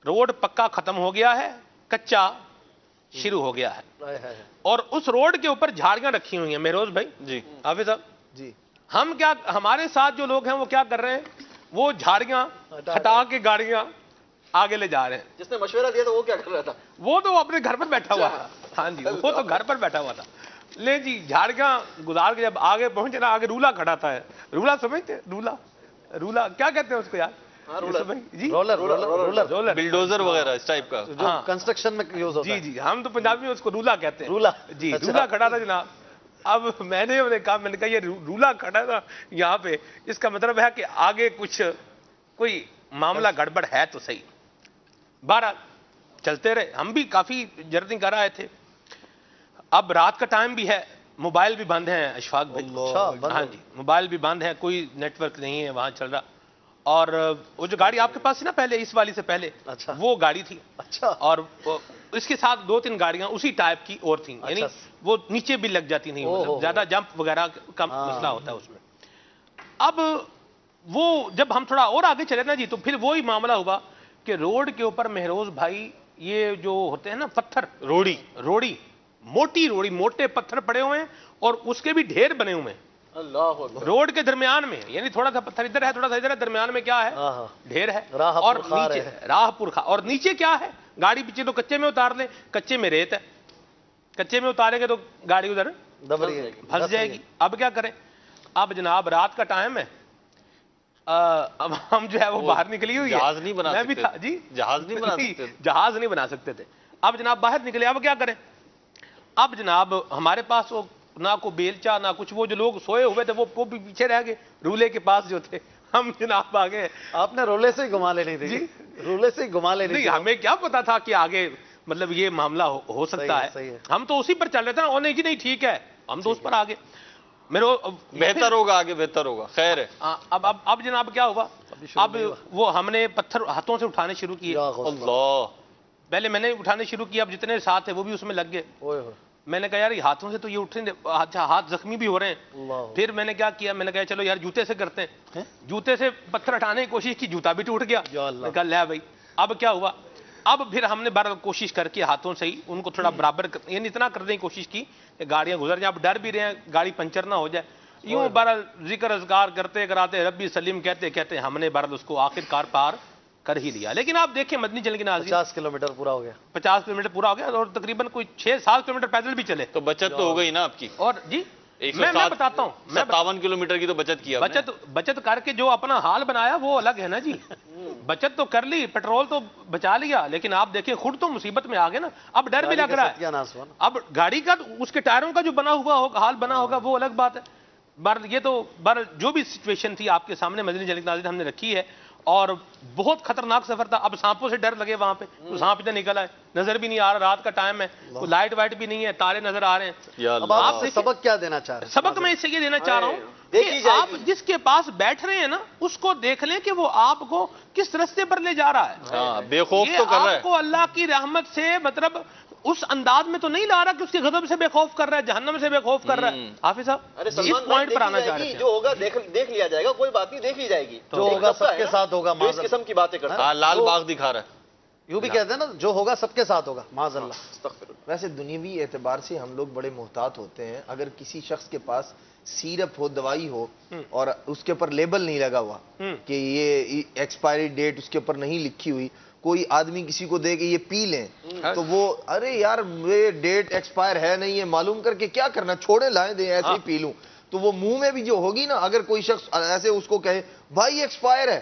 روڈ پکا ختم ہو گیا ہے, کچا شروع ہو گیا ہے, اور اس روڈ کے اوپر جھاڑیاں رکھی ہوئی ہیں. مہروز بھائی جی حافظ صاحب جی ہم کیا, ہمارے ساتھ جو لوگ ہیں وہ کیا کر رہے ہیں, وہ جھاڑیاں ہٹا کے گاڑیاں آگے لے جا رہے ہیں. جس نے مشورہ دیا تھا وہ کیا کر رہا تھا؟ وہ تو اپنے گھر پر بیٹھا ہوا تھا. ہاں جی وہ تو گھر پر بیٹھا ہوا تھا. لے جی جھاڑیاں گزار کے جب آگے پہنچے نا, آگے رولا کھڑا تھا. رولا سمجھتے ہیں؟ رولا کیا کہتے ہیں اس کو یار؟ جی رولر بلڈوزر وغیرہ اس ٹائپ کا جو کنسٹرکشن میں یوز ہوتا ہے. جی جی ہم تو پنجابی میں اس کو رولا کہتے ہیں. رولا جی رولا کھڑا تھا جناب. اب میں نے کہا یہ رولا کھڑا تھا یہاں پہ, اس کا مطلب ہے کہ آگے کچھ کوئی معاملہ گڑبڑ ہے تو صحیح. بہرحال چلتے رہے, ہم بھی کافی جرنی کر رہے تھے. اب رات کا ٹائم بھی ہے, موبائل بھی بند ہیں اشفاق بھائی. ہاں جی موبائل بھی بند ہے, کوئی نیٹ ورک نہیں ہے وہاں چل رہا. اور وہ جو گاڑی آپ کے پاس تھی نا پہلے, اس والی سے پہلے, وہ گاڑی تھی. اور اس کے ساتھ 2-3 گاڑیاں اسی ٹائپ کی اور تھیں, یعنی وہ نیچے بھی لگ جاتی نہیں, مطلب زیادہ جمپ وغیرہ کا مسئلہ ہوتا ہے اس میں. اب وہ جب ہم تھوڑا اور آگے چلے نا جی, تو پھر وہی معاملہ ہوا کہ روڈ کے اوپر مہروز بھائی یہ جو ہوتے ہیں نا پتھر, روڑی موٹی روڑی, موٹے پتھر پڑے ہوئے ہیں, اور اس کے بھی ڈھیر بنے ہوئے ہیں روڈ کے درمیان میں. یعنی تھوڑا سا پتھر ادھر ہے, تھوڑا سا ادھر ہے, درمیان میں کیا ہے, ڈھیر ہے. اور نیچے راہ پورخا, اور نیچے کیا ہے, گاڑی پیچھے تو کچے میں اتار لیں, کچے میں ریت ہے, کچے میں اتاریں گے تو گاڑی ادھر پھنس جائے گی. اب کیا کریں؟ اب جناب رات کا ٹائم ہے, اب ہم جو ہے وہ باہر نکلی ہوئی ہے. جہاز نہیں بنا سکتے جی جہاز نہیں بنا سکتے, جہاز نہیں بنا سکتے تھے. اب جناب باہر نکلے, اب کیا کریں؟ اب جناب ہمارے پاس نہ کوئی بیلچا نہ کچھ, وہ جو لوگ سوئے ہوئے تھے وہ بھی پیچھے رہ گئے رولے کے پاس جو تھے. ہم جناب آگے, آپ نے رولے سے ہی گھما لینی تھی. جی رولے سے ہی گھما لینی تھی. ہمیں کیا پتا تھا کہ آگے مطلب یہ معاملہ ہو سکتا ہے. ہم تو اسی پر چل رہے تھے نا, اور نہیں جی نہیں ٹھیک ہے, ہم تو اس پر آگے, بہتر ہوگا آگے بہتر ہوگا, خیر ہے. اب جناب کیا ہوا, اب وہ ہم نے پتھر ہاتھوں سے اٹھانے شروع کیے. اللہ, پہلے میں نے اٹھانے شروع کیا, اب جتنے ساتھ تھے وہ بھی اس میں لگ گئے. میں نے کہا یار ہاتھوں سے تو یہ اٹھنے, ہاتھ زخمی بھی ہو رہے ہیں. پھر میں نے کیا کیا, میں نے کہا چلو یار جوتے سے کرتے ہیں. جوتے سے پتھر ہٹانے کی کوشش کی, جوتا بھی ٹوٹ گیا. میں نے کہا لے بھائی اب کیا ہوا. اب پھر ہم نے بار کوشش کر کے ہاتھوں سے ہی ان کو تھوڑا برابر, یعنی اتنا کرنے کی کوشش کی کہ گاڑیاں گزر جائیں. اب ڈر بھی رہے ہیں گاڑی پنچر نہ ہو جائے. یوں بہرحال ذکر اذکار کرتے کراتے ربی سلیم کہتے کہتے ہم نے بہرحال اس کو آخر کار پار کر ہی لیا. لیکن آپ دیکھیں مدنی چل کے ناظرین, 50 کلومیٹر پورا ہو گیا, 50 کلومیٹر پورا ہو گیا, اور تقریباً کوئی 6-7 کلومیٹر پیدل بھی چلے. تو بچت تو ہو گئی نا آپ کی. اور جی میں بتاتا ہوں, 57 کلومیٹر کی تو بچت کی, بچت کر کے جو اپنا حال بنایا وہ الگ ہے نا جی. بچت تو کر لی, پیٹرول تو بچا لیا, لیکن آپ دیکھیں خود تو مصیبت میں آ گئے نا. اب ڈر بھی لگ رہا ہے, اب گاڑی کا اس کے ٹائروں کا جو بنا ہوا ہوگا, حال بنا ہوگا, وہ الگ بات ہے. یہ تو جو بھی سچویشن تھی آپ کے سامنے مدنی چل کے ناظرین ہم نے رکھی ہے, اور بہت خطرناک سفر تھا. اب سانپوں سے ڈر لگے وہاں پہ, تو سانپ ادھر نکلا ہے, نظر بھی نہیں آ رہا, رات کا ٹائم ہے, کوئی لائٹ وائٹ بھی نہیں ہے, تارے نظر آ رہے ہیں. اب آپ سبق کیا دینا چاہ رہے ہیں؟ سبق میں اس سے یہ دینا چاہ رہا ہوں کہ آپ جس کے پاس بیٹھ رہے ہیں نا, اس کو دیکھ لیں کہ وہ آپ کو کس رستے پر لے جا رہا ہے. بے خوف تو کر رہا ہے, آپ کو اللہ کی رحمت سے مطلب اس انداز میں تو نہیں لا رہا کہ اس کے غضب سے بے خوف کر رہا ہے, جہنم سے بے خوف کر رہا ہے. حافظ صاحب اس پوائنٹ پر آنا چاہ رہے ہیں. جو ہوگا دیکھ لیا جائے گا, کوئی بات نہیں, دیکھ لی جائے گی. جو ہوگا سب کے ساتھ ہوگا. اس قسم کی باتیں کرتا ہے, لال باغ دکھا رہا ہے. یوں بھی کہتے ہیں نا, جو ہوگا سب کے ساتھ ہوگا, معاذ اللہ. ویسے دنیوی اعتبار سے ہم لوگ بڑے محتاط ہوتے ہیں. اگر کسی شخص کے پاس سیرپ ہو, دوائی ہو, اور اس کے اوپر لیبل نہیں لگا ہوا کہ یہ ایکسپائری ڈیٹ اس کے اوپر نہیں لکھی ہوئی, کوئی آدمی کسی کو دے کہ یہ پی لیں, تو وہ ارے یار یہ ڈیٹ ایکسپائر ہے نہیں ہے, معلوم کر کے کیا کرنا, چھوڑے لائیں دیں ایسے ہی پی لوں. تو وہ منہ میں بھی جو ہوگی نا, اگر کوئی شخص ایسے اس کو کہے بھائی ایکسپائر ہے,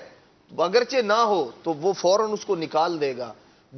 اگرچہ نہ ہو, تو وہ فوراً اس کو نکال دے گا.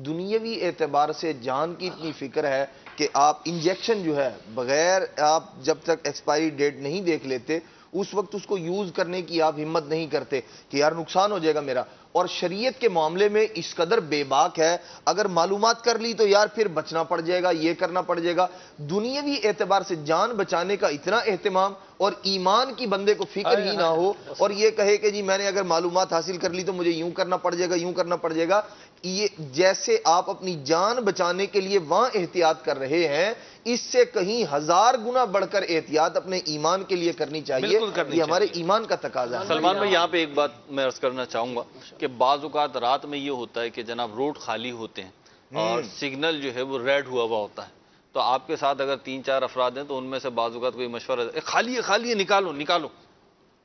دنیاوی اعتبار سے جان کی اتنی فکر ہے کہ آپ انجیکشن جو ہے بغیر آپ جب تک ایکسپائری ڈیٹ نہیں دیکھ لیتے اس وقت اس کو یوز کرنے کی آپ ہمت نہیں کرتے کہ یار نقصان ہو جائے گا میرا. اور شریعت کے معاملے میں اس قدر بے باک ہے, اگر معلومات کر لی تو یار پھر بچنا پڑ جائے گا, یہ کرنا پڑ جائے گا. دنیاوی اعتبار سے جان بچانے کا اتنا اہتمام, اور ایمان کی بندے کو فکر ہی نہ ہو اور یہ کہے کہ جی میں نے اگر معلومات حاصل کر لی تو مجھے یوں کرنا پڑ جائے گا, یوں کرنا پڑ جائے گا. یہ جیسے آپ اپنی جان بچانے کے لیے وہاں احتیاط کر رہے ہیں, اس سے کہیں 1000 گنا بڑھ کر احتیاط اپنے ایمان کے لیے کرنی چاہیے. یہ ہمارے ایمان کا تقاضا ہے. سلمان بھائی یہاں پہ ایک بات میں عرض کرنا چاہوں گا کہ بعض اوقات رات میں یہ ہوتا ہے کہ جناب روڈ خالی ہوتے ہیں اور سگنل جو ہے وہ ریڈ ہوا ہوا ہوتا ہے, تو آپ کے ساتھ اگر 3-4 افراد ہیں تو ان میں سے بعض اوقات کوئی مشورہ خالی ہے نکالو نکالو,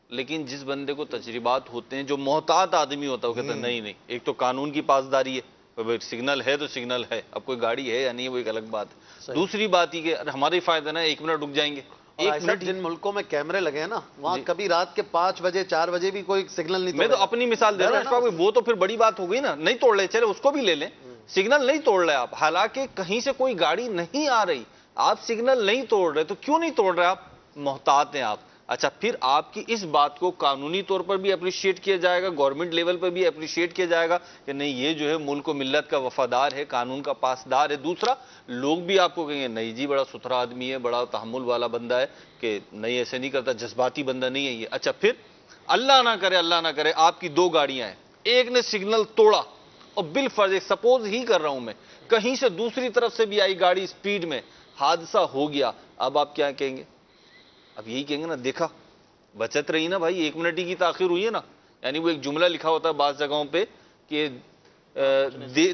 لیکن جس بندے کو تجربات ہوتے ہیں, جو محتاط آدمی ہوتا ہے, وہ کہتے ہیں نہیں ایک تو قانون کی پاسداری ہے, سگنل ہے تو سگنل ہے, اب کوئی گاڑی ہے یا نہیں وہ ایک الگ بات ہے. دوسری بات یہ کہ ہمارے فائدہ نا 1 منٹ رک جائیں گے, 1 منٹ. جن ملکوں میں کیمرے لگے ہیں نا وہاں کبھی رات کے 5 بجے 4 بجے بھی کوئی سگنل نہیں. میں تو اپنی مثال دے رہا ہوں, وہ تو پھر بڑی بات ہو گئی نا, نہیں توڑ لے, چلے اس کو بھی لے لیں, سگنل نہیں توڑ رہے آپ, حالانکہ کہیں سے کوئی گاڑی نہیں آ رہی, آپ سگنل نہیں توڑ رہے, تو کیوں نہیں توڑ رہے, آپ محتاط ہیں آپ. اچھا, پھر آپ کی اس بات کو قانونی طور پر بھی اپریشیٹ کیا جائے گا, گورنمنٹ لیول پر بھی اپریشیٹ کیا جائے گا کہ نہیں یہ جو ہے ملک و ملت کا وفادار ہے, قانون کا پاسدار ہے. دوسرا, لوگ بھی آپ کو کہیں گے نہیں جی بڑا ستھرا آدمی ہے, بڑا تحمل والا بندہ ہے, کہ نہیں ایسے نہیں کرتا, جذباتی بندہ نہیں ہے یہ. اچھا, پھر اللہ نہ کرے آپ کی 2 گاڑیاں ہیں, ایک نے سگنل توڑا اور بالفرض سپوز ہی کر رہا ہوں میں, کہیں سے دوسری طرف سے بھی آئی گاڑی سپیڈ میں, حادثہ ہو گیا, اب آپ کیا کہیں گے؟ اب یہی کہیں گے نا, دیکھا بچت رہی نا بھائی, 1 منٹ کی تاخیر ہوئی ہے نا. یعنی وہ ایک جملہ لکھا ہوتا ہے بعض جگہوں پہ کہ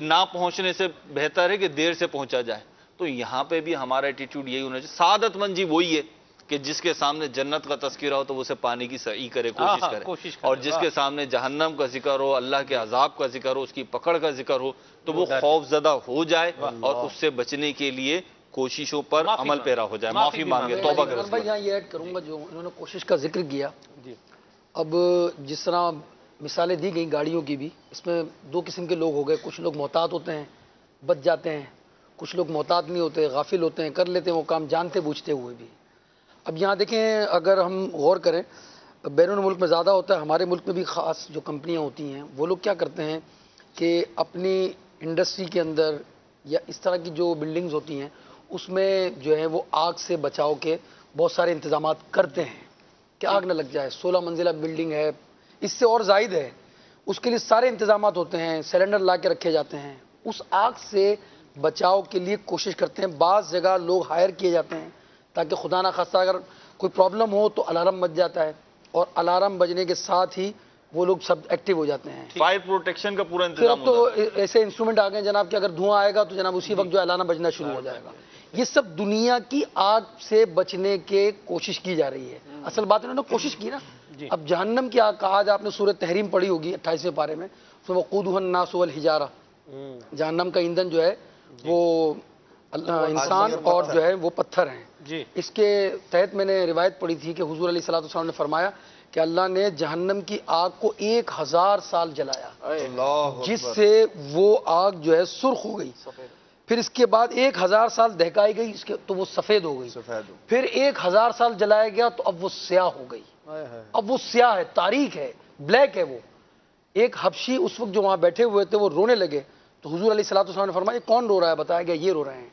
نہ پہنچنے سے بہتر ہے کہ دیر سے پہنچا جائے. تو یہاں پہ بھی ہمارا ایٹیٹیوڈ یہی ہونا چاہیے. سعادت مند جی وہی ہے کہ جس کے سامنے جنت کا تذکرہ ہو تو وہ اسے پانے کی سعی کرے, کوشش کرے, اور جس کے سامنے جہنم کا ذکر ہو, اللہ کے عذاب کا ذکر ہو, اس کی پکڑ کا ذکر ہو, تو وہ خوف زدہ ہو جائے اور اس سے بچنے کے لیے کوششوں پر عمل پیرا ہو جائے, معافی مانگے, توبہ کرے. بھائی یہاں یہ ایڈ کروں گا جو انہوں نے کوشش کا ذکر کیا. اب جس طرح مثالیں دی گئیں گاڑیوں کی بھی, اس میں 2 قسم کے لوگ ہو گئے. کچھ لوگ محتاط ہوتے ہیں, بچ جاتے ہیں, کچھ لوگ محتاط نہیں ہوتے, غافل ہوتے ہیں, کر لیتے ہیں وہ کام جانتے بوجھتے ہوئے بھی. اب یہاں دیکھیں, اگر ہم غور کریں, بیرون ملک میں زیادہ ہوتا ہے, ہمارے ملک میں بھی خاص جو کمپنیاں ہوتی ہیں وہ لوگ کیا کرتے ہیں کہ اپنی انڈسٹری کے اندر یا اس طرح کی جو بلڈنگز ہوتی ہیں اس میں جو ہے وہ آگ سے بچاؤ کے بہت سارے انتظامات کرتے ہیں کہ آگ نہ لگ جائے. 16 منزلہ بلڈنگ ہے, اس سے اور زائد ہے, اس کے لیے سارے انتظامات ہوتے ہیں, سلنڈر لا کے رکھے جاتے ہیں, اس آگ سے بچاؤ کے لیے کوشش کرتے ہیں. بعض جگہ لوگ ہائر کیے جاتے ہیں تاکہ خدا نہ خواستہ اگر کوئی پرابلم ہو تو الارم بج جاتا ہے, اور الارم بجنے کے ساتھ ہی وہ لوگ سب ایکٹیو ہو جاتے ہیں. فائر پروٹیکشن کا پورا پھر انتظام اب تو ایسے انسٹرومنٹ آ گئے جناب کہ اگر دھواں آئے گا تو جناب اسی وقت جو الارم بجنا شروع ہو جائے گا. یہ سب دنیا کی آگ سے بچنے کے کوشش کی جا رہی ہے. اصل بات انہوں نے کوشش کی نا. اب جہنم کی آگ کا, آج آپ نے سورہ تحریم پڑھی ہوگی 28ویں پارے میں, وقودھا الناس والحجارہ, جہنم کا ایندھن جو ہے وہ انسان اور جو ہے وہ پتھر ہیں. اس کے تحت میں نے روایت پڑھی تھی کہ حضور علیہ الصلوۃ والسلام نے فرمایا کہ اللہ نے جہنم کی آگ کو 1000 سال جلایا, جس سے وہ آگ جو ہے سرخ ہو گئی. پھر اس کے بعد 1000 سال دہکائی گئی اس کے تو وہ سفید ہو گئی. پھر 1000 سال جلایا گیا تو اب وہ سیاہ ہو گئی. اب وہ سیاہ ہے, تاریک ہے, بلیک ہے. وہ ایک حبشی اس وقت جو وہاں بیٹھے ہوئے تھے وہ رونے لگے, تو حضور علیہ الصلوۃ والسلام نے فرمایا کون رو رہا ہے, بتایا گیا یہ رو رہے ہیں.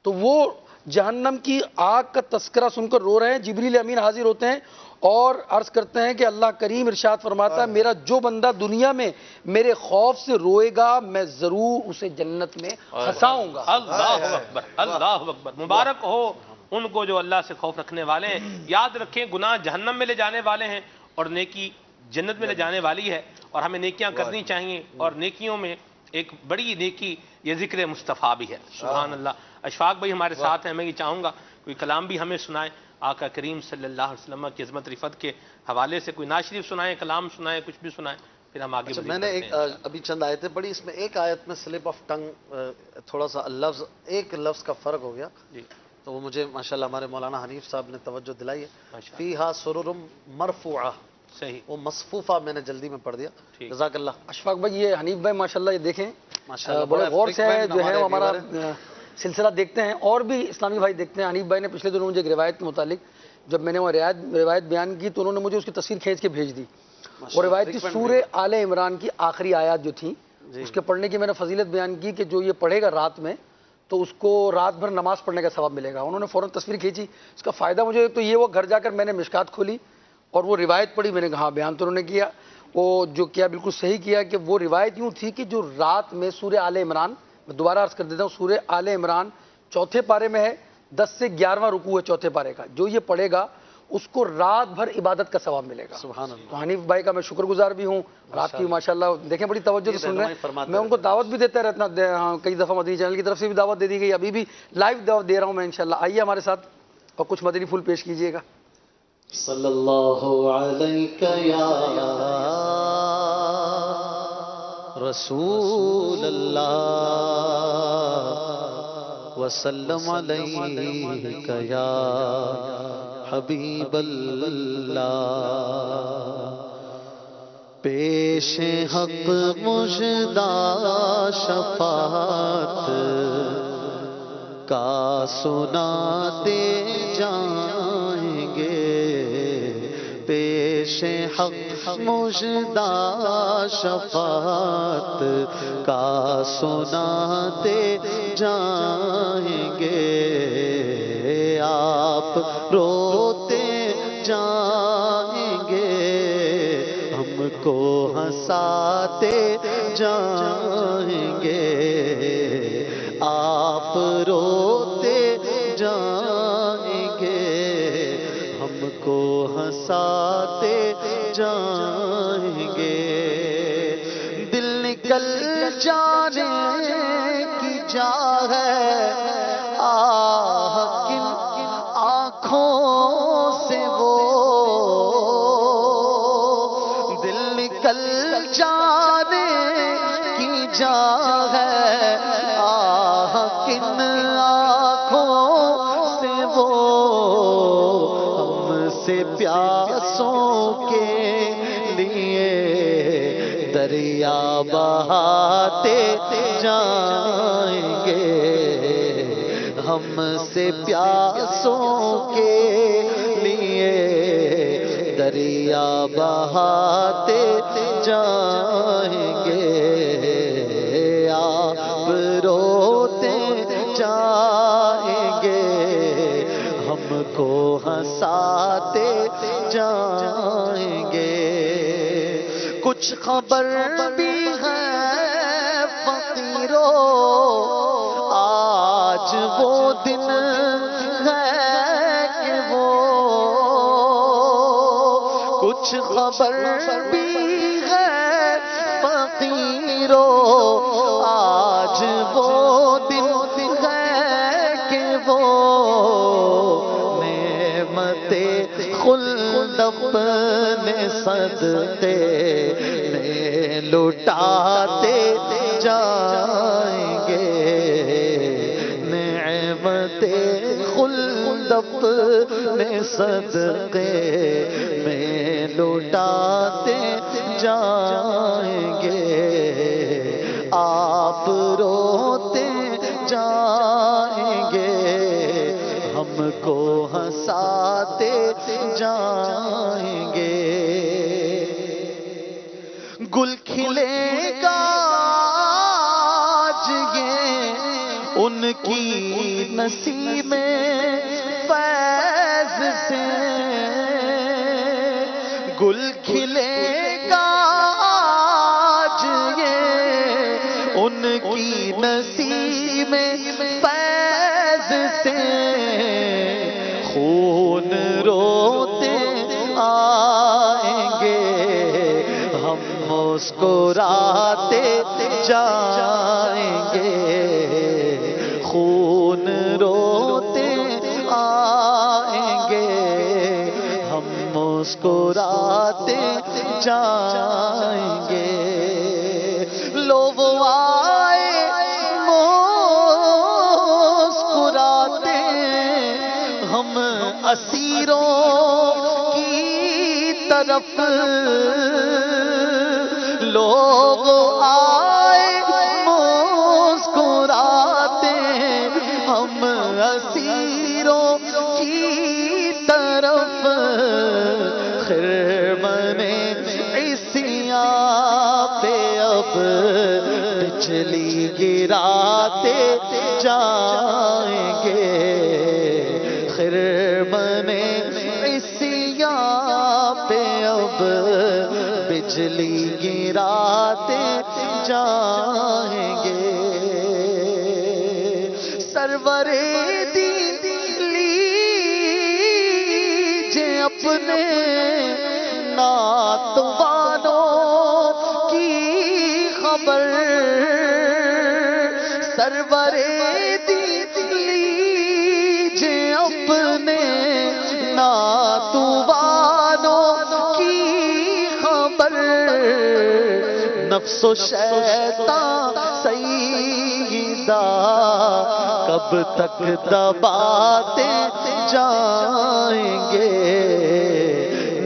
تو وہ جہنم کی آگ کا تذکرہ سن کر رو رہے ہیں. جبریل امین حاضر ہوتے ہیں اور عرض کرتے ہیں کہ اللہ کریم ارشاد فرماتا ہے میرا جو بندہ دنیا میں میرے خوف سے روئے گا میں ضرور اسے جنت میں ہنساؤں گا. اللہ اکبر, اللہ اکبر. مبارک ہو ان کو جو اللہ سے خوف رکھنے والے ہیں. یاد رکھیں گناہ جہنم میں لے جانے والے ہیں اور نیکی جنت میں لے جانے والی ہے, اور ہمیں نیکیاں کرنی چاہیے. اور نیکیوں میں ایک بڑی نیکی یہ ذکر مصطفیٰ بھی ہے. سبحان اللہ. اشفاق بھائی ہمارے ساتھ ہیں, میں یہ چاہوں گا کوئی کلام بھی ہمیں سنائیں آقا کریم صلی اللہ علیہ وسلم کی عظمت رفت کے حوالے سے. کوئی نعت شریف سنائیں, کلام سنائیں, کچھ بھی سنائیں, پھر ہم آگے میں نے ایک ابھی چند آیتیں پڑھی, اس میں ایک آیت میں سلپ آف ٹنگ تھوڑا سا لفظ, ایک لفظ کا فرق ہو گیا, تو وہ مجھے ماشاءاللہ ہمارے مولانا حنیف صاحب نے توجہ دلائی ہے. فیہا سرر مرفوعہ, صحیح, وہ مصفوفہ میں نے جلدی میں پڑھ دیا. جزاک اللہ. اشفاق بھائی, یہ حنیف بھائی ماشاءاللہ یہ دیکھیں بڑے غور سے جو ہے ہمارا سلسلہ دیکھتے ہیں اور بھی اسلامی بھائی دیکھتے ہیں. حنیف بھائی نے پچھلے دنوں مجھے ایک روایت کے متعلق جب میں نے وہ روایت بیان کی تو انہوں نے مجھے اس کی تصویر کھینچ کے بھیج دی. وہ روایت کی سورہ آل عمران کی آخری آیات جو تھیں اس کے پڑھنے کی میں نے فضیلت بیان کی کہ جو یہ پڑھے گا رات میں تو اس کو رات بھر نماز پڑھنے کا ثواب ملے گا. انہوں نے فوراً تصویر کھینچی. اس کا فائدہ مجھے تو یہ وہ گھر جا کر میں نے مشکات کھولی اور وہ روایت پڑھی. میں نے کہا بیان تو انہوں نے کیا وہ جو کیا بالکل صحیح کیا کہ وہ روایت یوں تھی کہ جو رات میں سورہ آل عمران، میں دوبارہ عرض کر دیتا ہوں، سورہ آل عمران 4 پارے میں ہے، 10 سے 11واں رکوع ہے 4 پارے کا. جو یہ پڑھے گا اس کو رات بھر عبادت کا ثواب ملے گا. سبحان اللہ. تو حنیف بھائی کا میں شکر گزار بھی ہوں. رات کی ماشاءاللہ دیکھیں بڑی توجہ سے سن رہے ہیں. میں ان کو دعوت بھی دیتا رہتا، کئی دفعہ مدنی چینل کی طرف سے بھی دعوت دے دی گئی، ابھی بھی لائیو دعوت دے رہا ہوں میں انشاءاللہ. آئیے ہمارے ساتھ اور کچھ مدنی پھول پیش کیجیے گا. صلی اللہ علیہ یا رسول اللہ وسلم علیہ یا حبیب اللہ. پیش حق مژدہ شفاعت کا سناتے جائیں گے. پیش حق مژدہ شفاعت کا سناتے جائیں گے. آپ روتے جائیں گے، ہم کو ہنساتے جائیں گے. آپ روتے جائیں گے، ہم کو ہنساتے جائیں گے. دل نکل جانے کی جا ہے، آہ کن آنکھوں سے وہ دل نکل جانے کی جا ہے، آہ کن آنکھوں سے وہ ہم سے پیاسوں کے لیے دریا بہاتے جائیں گے. ہم سے پیاسوں کے لیے دریا بہاتے جائیں گے. آپ روتے جائیں گے، ہم کو ہنساتے جائیں گے. کچھ خبر بھی ہے فقیروں، آج وہ دن ہے کہ وہ کچھ خبر بھی ہے فقیروں، آج وہ دن ہے کہ وہ نعمت خلد اپنے صدقے میں لٹاتے جائیں گے. نعمت خلد اپنے صدقے میں لٹاتے جائیں گے. آپ روتے جائیں گے، ہم کو ہنساتے جائیں گے. گل کھلے گا آج یہ ان کی نسیم فیض سے. گل کھلے گا آج یہ ان کی نسیم فیض سے. خون روتے آئیں گے، ہم مسکراتے جائیں گے. خون روتے آئیں گے، ہم مسکراتے جائیں گے. لو وہ آئے مسکراتے، ہم اسیروں کی طرف. لوگ آئے اسیروں کی طرف خرمن عیسیاں پہ اب بجلی گراتے جائیں گے خرمن عیسیاں پہ اب بجلی گراتے جائیں گے سرور دین لیجے اپنے ناتوانوں کی خبر سرور دین لیجے اپنے ناتوانوں کی خبر نفس و شیطان سیدہ کب تک دباتے جائیں گے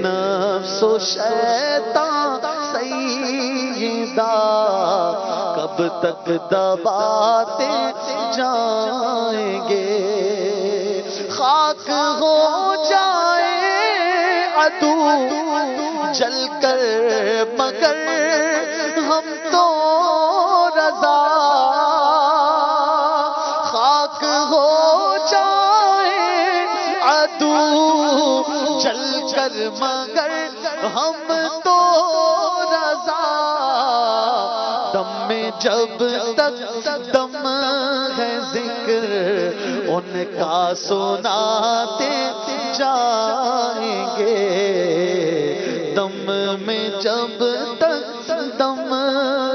نفس و شیطان سیدہ کب تک دباتے جائیں گے خاک ہو جائے عدو جل کر مگر ہم تو رضا خاک ہو جائے عدو جل کر مگر ہم تو رضا دم میں جب تک دم ہے ذکر ان کا سناتے جائیں گے دم میں جب تک دم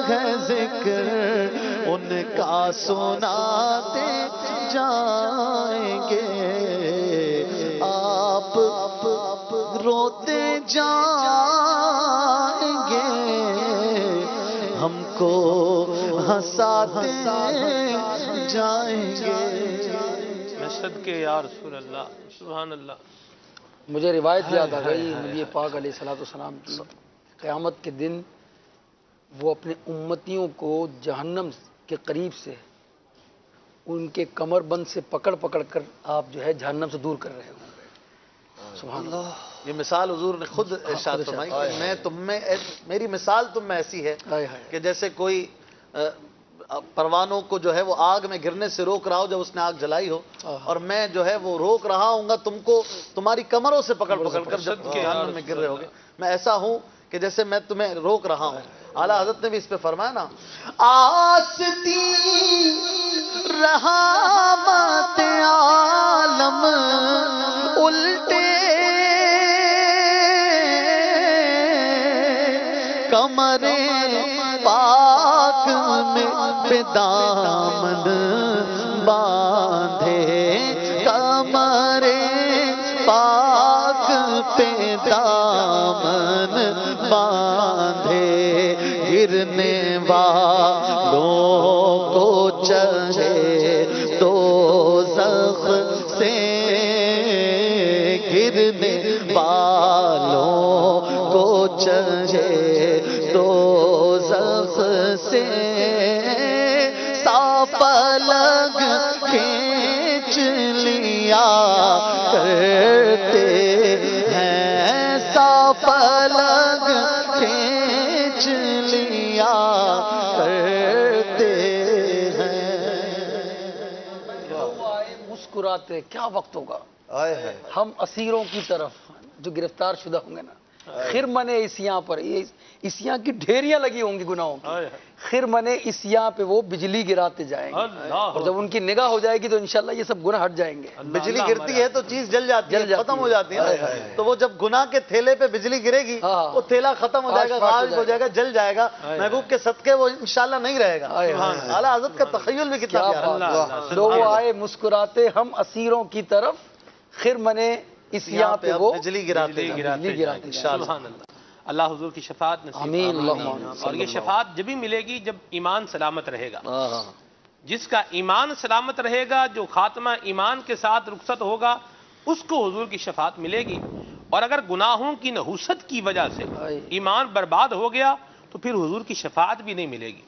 ہے ذکر ان کا سناتے جائیں گے آپ روتے جائیں گے ہم کو ہنساتے جائیں گے میں صدقے یا رسول اللہ سبحان اللہ مجھے روایت یاد آ گئی نبی پاک علیہ الصلوۃ والسلام کی قیامت کے دن وہ اپنے امتیوں کو جہنم کے قریب سے ان کے کمر بند سے پکڑ پکڑ کر آپ جو ہے جہنم سے دور کر رہے ہوں گے سبحان اللہ یہ مثال حضور نے خود ارشاد فرمائی کہ میں تم میں میری مثال تم میں ایسی ہے کہ جیسے کوئی پروانوں کو جو ہے وہ آگ میں گرنے سے روک رہا ہو جب اس نے آگ جلائی ہو اور میں جو ہے وہ روک رہا ہوں گا تم کو تمہاری کمروں سے پکڑ پکڑ کر جب جہنم میں گر رہے ہوگے میں ایسا ہوں کہ جیسے میں تمہیں روک رہا ہوں اعلیٰ حضرت نے بھی اس پہ فرمایا نا آستی رحمت عالم الٹے کمرے پاک میں پہ دامن باندھے کمرے پاک پہ دامن باندھے گرنے والوں کو چڑھے دوزخ سے گرنے والوں کو چڑھے دوزخ سے صاف پلنگ کھینچ لیا کرتے ہیں صاف پلنگ کھینچ لیا کرتے ہیں مسکراتے کیا وقت ہوگا ہم اسیروں کی طرف جو گرفتار شدہ ہوں گے نا خرمن عیسیاں پر عیسیاں کی ڈھیریاں لگی ہوں گی گناہوں کی خرمن عیسیاں پہ وہ بجلی گراتے جائیں گے اور جب ان کی نگاہ ہو جائے گی تو انشاءاللہ یہ سب گناہ ہٹ جائیں گے بجلی گرتی ہے تو چیز جل جاتی ہے ختم ہو جاتی ہے تو وہ جب گناہ کے تھیلے پہ بجلی گرے گی وہ تھیلا ختم ہو جائے گا خارج ہو جائے گا جل جائے گا محبوب کے صدقے وہ انشاءاللہ نہیں رہے گا اعلیٰ حضرت کا تخیل بھی کتنا پیارا لوگ آئے مسکراتے ہم اسیروں کی طرف خرمن عیسیاں پہ وہ بجلی گراتے اللہ حضور کی شفاعت نصیب اور یہ شفاعت جب ہی ملے گی جب ایمان سلامت رہے گا جس کا ایمان سلامت رہے گا جو خاتمہ ایمان کے ساتھ رخصت ہوگا اس کو حضور کی شفاعت ملے گی اور اگر گناہوں کی نحوست کی وجہ سے ایمان برباد ہو گیا تو پھر حضور کی شفاعت بھی نہیں ملے گی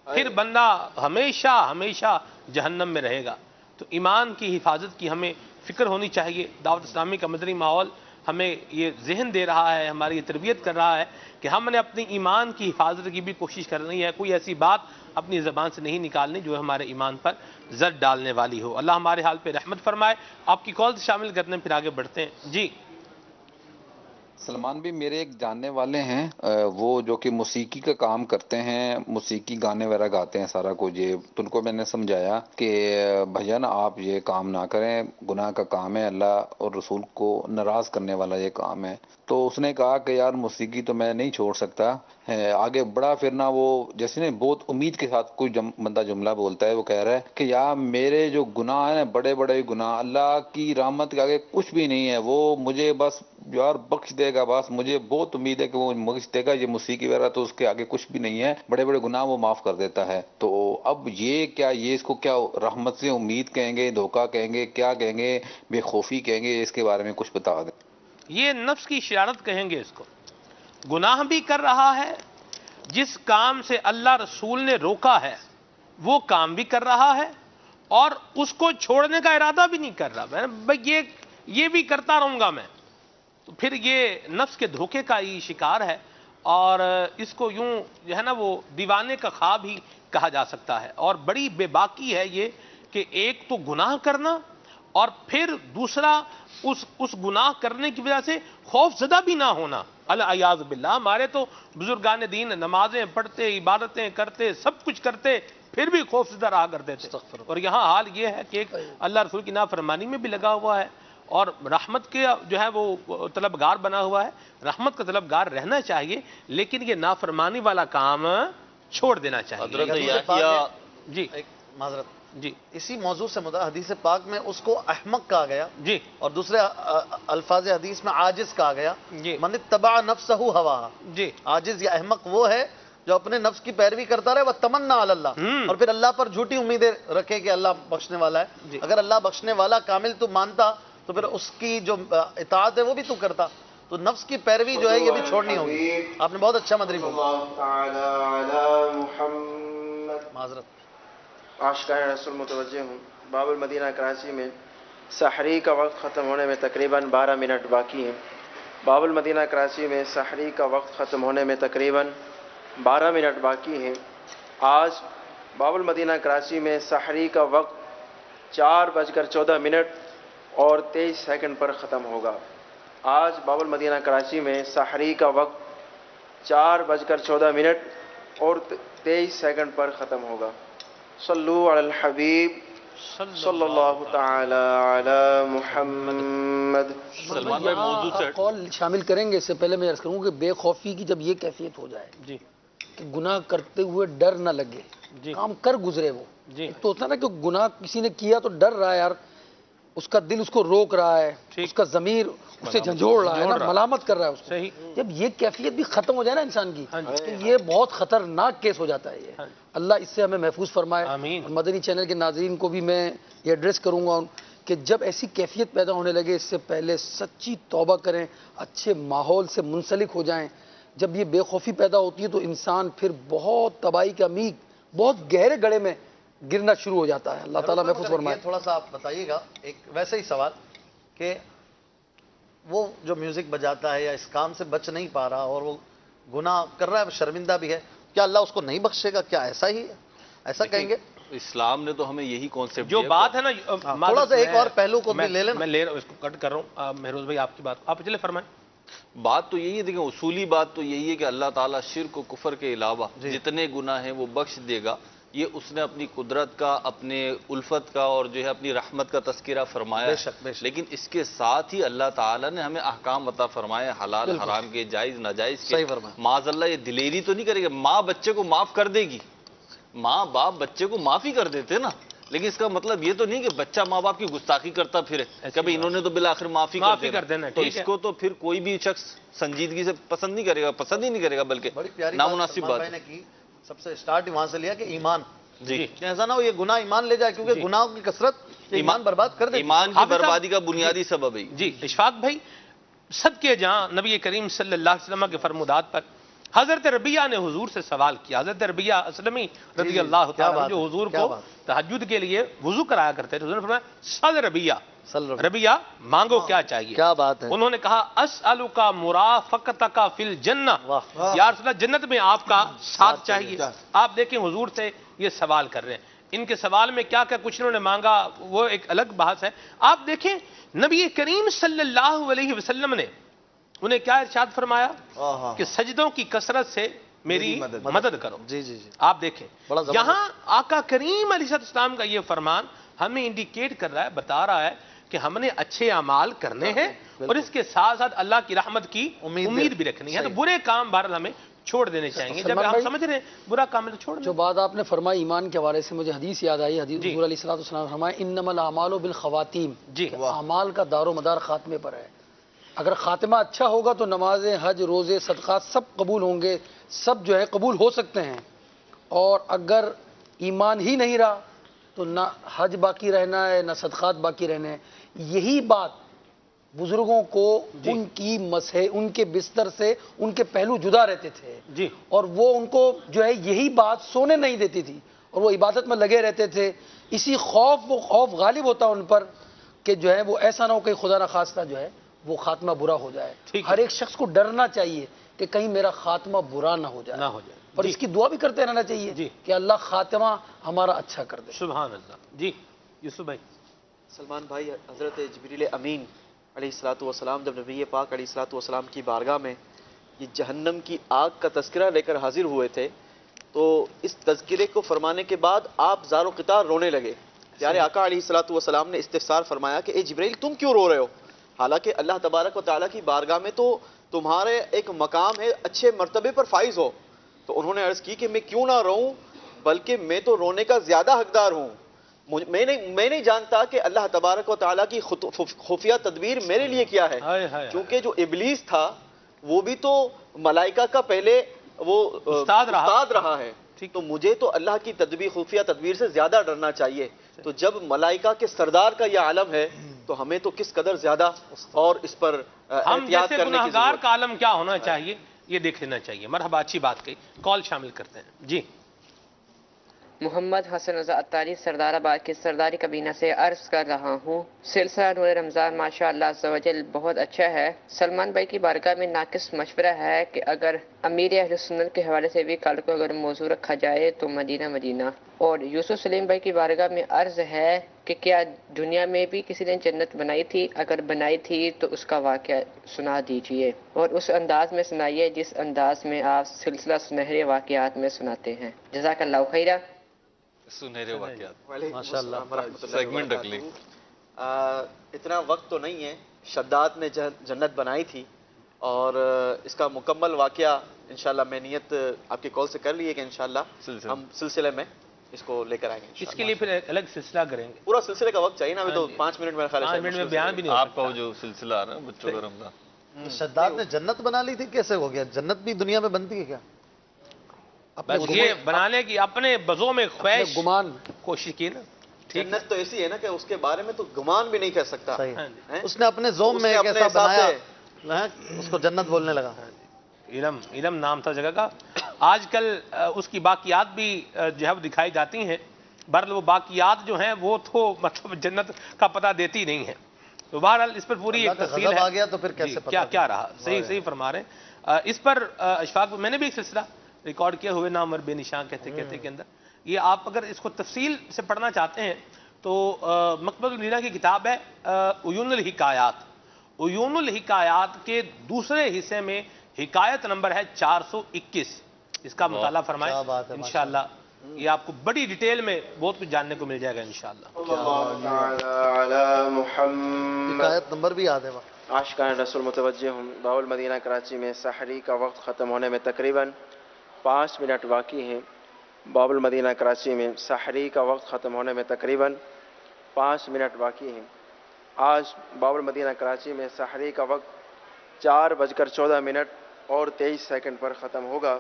پھر بندہ ہمیشہ ہمیشہ جہنم میں رہے گا تو ایمان کی حفاظت کی ہمیں فکر ہونی چاہیے. دعوت اسلامی کا مدنی ماحول ہمیں یہ ذہن دے رہا ہے، ہماری یہ تربیت کر رہا ہے کہ ہم نے اپنی ایمان کی حفاظت کی بھی کوشش کرنی ہے. کوئی ایسی بات اپنی زبان سے نہیں نکالنی جو ہمارے ایمان پر زد ڈالنے والی ہو. اللہ ہمارے حال پہ رحمت فرمائے. آپ کی کال شامل کرنے پھر آگے بڑھتے ہیں. جی سلمان بھی میرے ایک جاننے والے ہیں، وہ جو کہ موسیقی کا کام کرتے ہیں، موسیقی گانے وغیرہ گاتے ہیں سارا کچھ. یہ تو ان کو میں نے سمجھایا کہ بھجن آپ یہ کام نہ کریں، گناہ کا کام ہے، اللہ اور رسول کو ناراض کرنے والا یہ کام ہے. تو اس نے کہا کہ یار موسیقی تو میں نہیں چھوڑ سکتا. آگے بڑا پھر نہ وہ جیسے نا بہت امید کے ساتھ کوئی بندہ جملہ بولتا ہے، وہ کہہ رہا ہے کہ یار میرے جو گناہ ہیں بڑے بڑے گناہ اللہ کی رحمت کے آگے کچھ بھی نہیں ہے، وہ مجھے بس یار بخش دے گا، بس مجھے بہت امید ہے کہ وہ بخش دے گا. یہ موسیقی وغیرہ تو اس کے آگے کچھ بھی نہیں ہے، بڑے بڑے گناہ وہ معاف کر دیتا ہے. تو اب یہ کیا، یہ اس کو کیا رحمت سے امید کہیں گے، دھوکہ کہیں گے، کیا کہیں گے، بے خوفی کہیں گے؟ اس کے بارے میں کچھ بتا دیں. یہ نفس کی شرارت کہیں گے اس کو. گناہ بھی کر رہا ہے، جس کام سے اللہ رسول نے روکا ہے وہ کام بھی کر رہا ہے، اور اس کو چھوڑنے کا ارادہ بھی نہیں کر رہا. میں یہ بھی کرتا رہوں گا میں، تو پھر یہ نفس کے دھوکے کا ہی شکار ہے. اور اس کو یوں جو ہے نا وہ دیوانے کا خواب ہی کہا جا سکتا ہے. اور بڑی بے باکی ہے یہ کہ ایک تو گناہ کرنا، اور پھر دوسرا اس گناہ کرنے کی وجہ سے خوف زدہ بھی نہ ہونا. العیاذ باللہ. ہمارے تو بزرگان دین نمازیں پڑھتے، عبادتیں کرتے، سب کچھ کرتے، پھر بھی خوف زدہ رہا کرتے تھے. اور یہاں حال یہ ہے کہ ایک اللہ رسول کی نافرمانی میں بھی لگا ہوا ہے، اور رحمت کے جو ہے وہ طلبگار بنا ہوا ہے. رحمت کا طلبگار رہنا چاہیے، لیکن یہ نافرمانی والا کام چھوڑ دینا چاہیے. حضرت یحییٰ جی ایک معذرت، جی اسی موضوع سے حدیث پاک میں اس کو احمق کہا گیا، جی اور دوسرے الفاظ حدیث میں عاجز کہا گیا. جی من اتبع نفسہ ہواہا. جی عاجز یا احمق وہ ہے جو اپنے نفس کی پیروی کرتا رہے، وہ تمنا علی اللہ، اور پھر اللہ پر جھوٹی امیدیں رکھے کہ اللہ بخشنے والا ہے. اگر اللہ بخشنے والا کامل تو مانتا تو پھر اس کی جو اطاعت ہے وہ بھی تو کرتا. تو نفس کی پیروی جو ہے یہ بھی چھوڑنی ہوگی. آپ نے بہت اچھا مدری بولا. معذرت. عاشقان رسول متوجہ ہوں. باب المدینہ کراچی میں سحری کا وقت ختم ہونے میں تقریباً 12 منٹ باقی ہیں. باب المدینہ کراچی میں سحری کا وقت ختم ہونے میں تقریباً 12 منٹ باقی ہیں. آج باب المدینہ کراچی میں سحری کا وقت 4:14 اور 23 سیکنڈ پر ختم ہوگا. آج باب المدینہ کراچی میں سحری کا وقت 4:14 اور 23 سیکنڈ پر ختم ہوگا. صلو علی الحبیب صلی اللہ تعالی علی محمد. سلمان بھائی موضوع سے کال شامل کریں گے. اس سے پہلے میں عرض کروں کہ بے خوفی کی جب یہ کیفیت ہو جائے جی کہ گناہ کرتے ہوئے ڈر نہ لگے، جی کام کر گزرے وہ. جی ایک تو ہوتا ہے نا کہ گناہ کسی نے کیا تو ڈر رہا ہے یار، اس کا دل اس کو روک رہا ہے، اس کا ضمیر اسے جھنجھوڑ رہا ہے نا، ملامت کر رہا ہے اس کو. صحیح. جب یہ کیفیت بھی ختم ہو جائے نا انسان کی تو یہ بہت خطرناک کیس ہو جاتا ہے. یہ اللہ اس سے ہمیں محفوظ فرمائے. آمین. اور مدنی چینل کے ناظرین کو بھی میں یہ ایڈریس کروں گا کہ جب ایسی کیفیت پیدا ہونے لگے اس سے پہلے سچی توبہ کریں، اچھے ماحول سے منسلک ہو جائیں. جب یہ بے خوفی پیدا ہوتی ہے تو انسان پھر بہت تباہی کا میغ، بہت گہرے گڑھے میں گرنا شروع ہو جاتا ہے. اللہ تعالیٰ محفوظ فرمائے. تھوڑا سا آپ بتائیے گا ایک ویسے ہی سوال کہ وہ جو میوزک بجاتا ہے یا اس کام سے بچ نہیں پا رہا اور وہ گناہ کر رہا ہے، شرمندہ بھی ہے، کیا اللہ اس کو نہیں بخشے گا؟ کیا ایسا ہی ہے؟ ایسا کہیں گے؟ اسلام نے تو ہمیں یہی کانسیپٹ جو بات ہے نا، تھوڑا سا ایک اور پہلو کو بھی لے لینا. میں لے رہا ہوں، اس کو کٹ کر رہا ہوں. مہروز بھائی آپ کی بات آپ چلے فرمائیں. بات تو یہی ہے، دیکھیں اصولی بات تو یہی ہے کہ اللہ تعالیٰ شرک و کفر کے علاوہ جتنے گناہ ہیں وہ بخش دے گا. یہ اس نے اپنی قدرت کا، اپنے الفت کا اور جو ہے اپنی رحمت کا تذکرہ فرمایا ہے. لیکن اس کے ساتھ ہی اللہ تعالیٰ نے ہمیں احکام عطا فرمایا، حلال حرام کے، جائز ناجائز کے. معاذ اللہ یہ دلیری تو نہیں کرے گا. ماں بچے کو معاف کر دے گی، ماں باپ بچے کو معاف ہی کر دیتے نا، لیکن اس کا مطلب یہ تو نہیں کہ بچہ ماں باپ کی گستاخی کرتا پھرے کہ بھئی انہوں نے تو بالآخر معافی کر دینا. تو اس کو تو پھر کوئی بھی شخص سنجیدگی سے پسند نہیں کرے گا، پسند ہی نہیں کرے گا، بلکہ نامناسب بات ہے. سب سے سٹارٹ وہاں سے لیا کہ ایمان. جی ایسا نہ ہو یہ گناہ ایمان لے جائے، کیونکہ گناہوں کی کثرت ایمان برباد کر دے. ایمان کی بربادی کا بنیادی سبب ہے. جی اشفاق بھائی، صدقے جہاں نبی کریم صلی اللہ علیہ وسلم کے فرمودات پر حضرت ربیہ نے حضور سے سوال کیا. حضرت ربیہ اسلمی رضی اللہ تعالیٰ جو حضور کو تہجد کے لیے وضو کرایا کرتے تھے, حضور نے فرمایا سل ربیہ, ربیہ مانگو کیا چاہیے. کیا بات ہے. انہوں نے کہا اسألک مرافقتک فی الجنہ, یا رسول اللہ جنت میں آپ کا ساتھ چاہیے. آپ دیکھیں حضور سے یہ سوال کر رہے ہیں. ان کے سوال میں کیا کیا کچھ انہوں نے مانگا وہ ایک الگ بحث ہے. آپ دیکھیں نبی کریم صلی اللہ علیہ وسلم نے انہیں کیا ارشاد فرمایا کہ سجدوں کی کثرت سے میری مدد کرو. جی جی جی, آپ دیکھیں یہاں آقا کریم علیہ السلام کا یہ فرمان ہمیں انڈیکیٹ کر رہا ہے, بتا رہا ہے کہ ہم نے اچھے اعمال کرنے ہیں اور اس کے ساتھ ساتھ اللہ کی رحمت کی امید بھی رکھنی ہے. تو برے کام بہرحال ہمیں چھوڑ دینے چاہیے. جب ہم سمجھ رہے ہیں برا کام ہے تو چھوڑ دیں. جو بات آپ نے فرمائی ایمان کے حوالے سے مجھے حدیث یاد آئی. حدیث حضور علیہ الصلوۃ والسلام نے فرمایا انما الاعمال بالخواتیم. جی, اعمال کا دار و مدار خاتمے پر ہے. اگر خاتمہ اچھا ہوگا تو نمازیں, حج, روزے, صدقات سب قبول ہوں گے, سب جو ہے قبول ہو سکتے ہیں. اور اگر ایمان ہی نہیں رہا تو نہ حج باقی رہنا ہے نہ صدقات باقی رہنے ہیں. یہی بات بزرگوں کو ان کی مسح, ان کے بستر سے ان کے پہلو جدا رہتے تھے جی, اور وہ ان کو جو ہے یہی بات سونے نہیں دیتی تھی اور وہ عبادت میں لگے رہتے تھے. اسی وہ خوف غالب ہوتا ان پر کہ جو ہے وہ ایسا نہ ہو کہ خدا نخواستہ جو ہے وہ خاتمہ برا ہو جائے. ہر ایک شخص کو ڈرنا چاہیے کہ کہیں میرا خاتمہ برا نہ ہو جائے, اور اس کی دعا بھی کرتے رہنا چاہیے کہ اللہ خاتمہ ہمارا اچھا کر دے. سبحان اللہ. جی یوسف بھائی. سلمان بھائی, حضرت جبریل امین علیہ الصلوۃ والسلام جب نبی پاک علیہ الصلوۃ والسلام کی بارگاہ میں یہ جہنم کی آگ کا تذکرہ لے کر حاضر ہوئے تھے تو اس تذکرے کو فرمانے کے بعد آپ زار و قطار رونے لگے. پیارے آقا علیہ الصلوۃ والسلام نے استفسار فرمایا کہ اے جبریل تم کیوں رو رہے ہو, حالانکہ اللہ تبارک و تعالیٰ کی بارگاہ میں تو تمہارے ایک مقام ہے, اچھے مرتبے پر فائز ہو. تو انہوں نے عرض کی کہ میں کیوں نہ روں, بلکہ میں تو رونے کا زیادہ حقدار ہوں. میں نہیں جانتا کہ اللہ تبارک و تعالیٰ کی خفیہ تدبیر میرے لیے کیا ہے, کیونکہ جو ابلیس تھا وہ بھی تو ملائکہ کا پہلے وہ استاد رہا ہے. تو مجھے تو اللہ کی خفیہ تدبیر سے زیادہ ڈرنا چاہیے. تو جب ملائکہ کے سردار کا یہ عالم ہے تو ہمیں تو کس قدر زیادہ اور اس پر احتیاط کرنے کی ضرورت. گناہگار کا عالم کیا ہونا چاہیے یہ دیکھ لینا چاہیے. مرحبا, اچھی بات کہی. کال شامل کرتے ہیں. جی محمد حسن رضا اتاری سردار آباد کے سرداری کابینہ سے عرض کر رہا ہوں. سلسلہ نور رمضان ماشاء اللہ عز و جل بہت اچھا ہے. سلمان بھائی کی بارگاہ میں ناقص مشورہ ہے کہ اگر امیر اہل سنت کے حوالے سے بھی کل کو اگر موضوع رکھا جائے تو مدینہ مدینہ. اور یوسف سلیم بھائی کی بارگاہ میں عرض ہے کہ کیا دنیا میں بھی کسی نے جنت بنائی تھی, اگر بنائی تھی تو اس کا واقعہ سنا دیجئے اور اس انداز میں سنائیے جس انداز میں آپ سلسلہ سنہرے واقعات میں سناتے ہیں. جزاک اللہ خیرہ. سنہرے واقعات ماشاءاللہ سیگمنٹ رکھ لیں. اتنا وقت تو نہیں ہے. شداد نے جنت بنائی تھی اور اس کا مکمل واقعہ انشاءاللہ میں نیت آپ کی کال سے کر لی ہے کہ انشاءاللہ ہم سلسلے میں اس کو لے کر آئیں گے. اس کے لیے پھر الگ سلسلہ کریں گے. پورا سلسلے کا وقت چاہیے نا, ابھی تو 5 منٹ میرے خیال ہے 5 منٹ میں بیان بھی نہیں. آپ کا جو سلسلہ آ رہا ہے بچوں کا رمضان, شداد نے جنت بنا لی تھی, کیسے ہو گیا؟ جنت بھی دنیا میں بنتی ہے کیا؟ بس یہ بنانے کی اپنے بزوں میں خواہش گمان کوشش کی نا. جنت تو ایسی ہے نا کہ اس کے بارے میں تو گمان بھی نہیں کر سکتا. اس نے اپنے زوم میں ایک ایسا بنایا اس کو جنت بولنے لگا. علم نام تھا جگہ کا. آج کل اس کی باقیات بھی جو ہے وہ دکھائی جاتی ہیں. بہرحال وہ باقیات جو ہیں وہ تو مطلب جنت کا پتہ دیتی نہیں ہے. تو بہرحال اس پر پوری ایک تفصیل ہے. آ گیا تو پھر کیسے کیا رہا. صحیح فرما رہے ہیں. اس پر اشفاق میں نے بھی ایک سلسلہ ریکارڈ کیا ہوئے نا عمر بے نشان کہتے کے اندر. یہ آپ اگر اس کو تفصیل سے پڑھنا چاہتے ہیں تو مکتبۃ المدینہ کی کتاب ہے عیون الحکایات. عیون الحکایات کے دوسرے حصے میں حکایت نمبر ہے 421. اس کا مطالعہ فرمائیں انشاءاللہ. یہ آپ کو بڑی ڈیٹیل میں بہت کچھ جاننے کو مل جائے گا انشاءاللہ. حکایت نمبر بھی یاد ہے. عاشقان رسول متوجہ ہوں. باول مدینہ کراچی میں سحری کا وقت ختم ہونے میں تقریباً 5 منٹ باقی ہیں. باب المدینہ کراچی میں سحری کا وقت ختم ہونے میں تقریباً 5 منٹ باقی ہیں. آج باب المدینہ کراچی میں سحری کا وقت 4:14 اور 23 پر ختم ہوگا.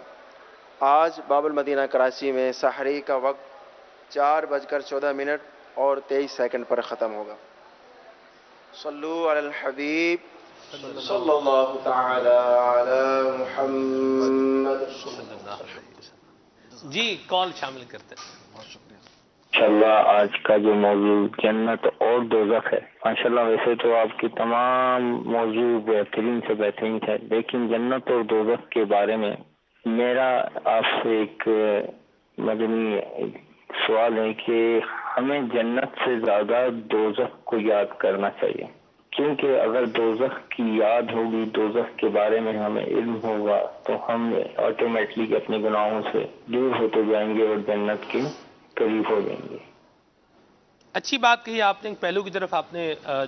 آج باب المدینہ کراچی میں سحری کا وقت 4:14 اور 23 پر ختم ہوگا. صلو علی الحبیب صلی اللہ تعالی علی محمد. جی کال شامل کرتے ہیں. ماشاءاللہ آج کا جو موضوع جنت اور دوزخ ہے، ماشاءاللہ ویسے تو آپ کی تمام موضوع بہترین سے بہترین ہے، لیکن جنت اور دوزخ کے بارے میں میرا آپ سے ایک مدنی سوال ہے کہ ہمیں جنت سے زیادہ دوزخ کو یاد کرنا چاہیے، کیونکہ اگر دوزخ کی یاد ہوگی، دوزخ کے بارے میں ہمیں علم ہوگا تو ہم آٹومیٹلی اپنے گناہوں سے دور ہوتے جائیں گے اور جنت کے قریب ہو جائیں گے. اچھی بات کہی آپ نے، ایک پہلو کی طرف آپ نے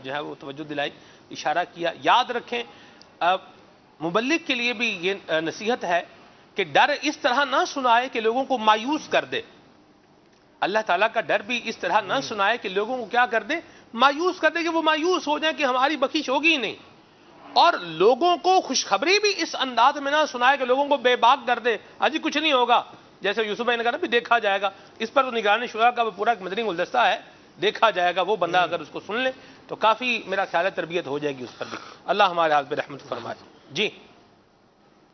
جو ہے وہ توجہ دلائی، اشارہ کیا. یاد رکھیں مبلغ کے لیے بھی یہ نصیحت ہے کہ ڈر اس طرح نہ سنائے کہ لوگوں کو مایوس کر دے. اللہ تعالیٰ کا ڈر بھی اس طرح نہ سنائے کہ لوگوں کو کیا کر دے، مایوس کر دے، کہ وہ مایوس ہو جائیں کہ ہماری بخشش ہوگی ہی نہیں. اور لوگوں کو خوشخبری بھی اس انداز میں نہ سنائے کہ لوگوں کو بے باک کر دے، اجی کچھ نہیں ہوگا، جیسے یوسف بھائی نے کہا بھی دیکھا جائے گا. اس پر تو نگرانی شورا کا پورا ایک مدنی گلدستہ ہے، دیکھا جائے گا. وہ بندہ اگر اس کو سن لے تو کافی میرا خیال ہے تربیت ہو جائے گی اس پر بھی. اللہ ہمارے حال پہ رحمت فرمائے. جی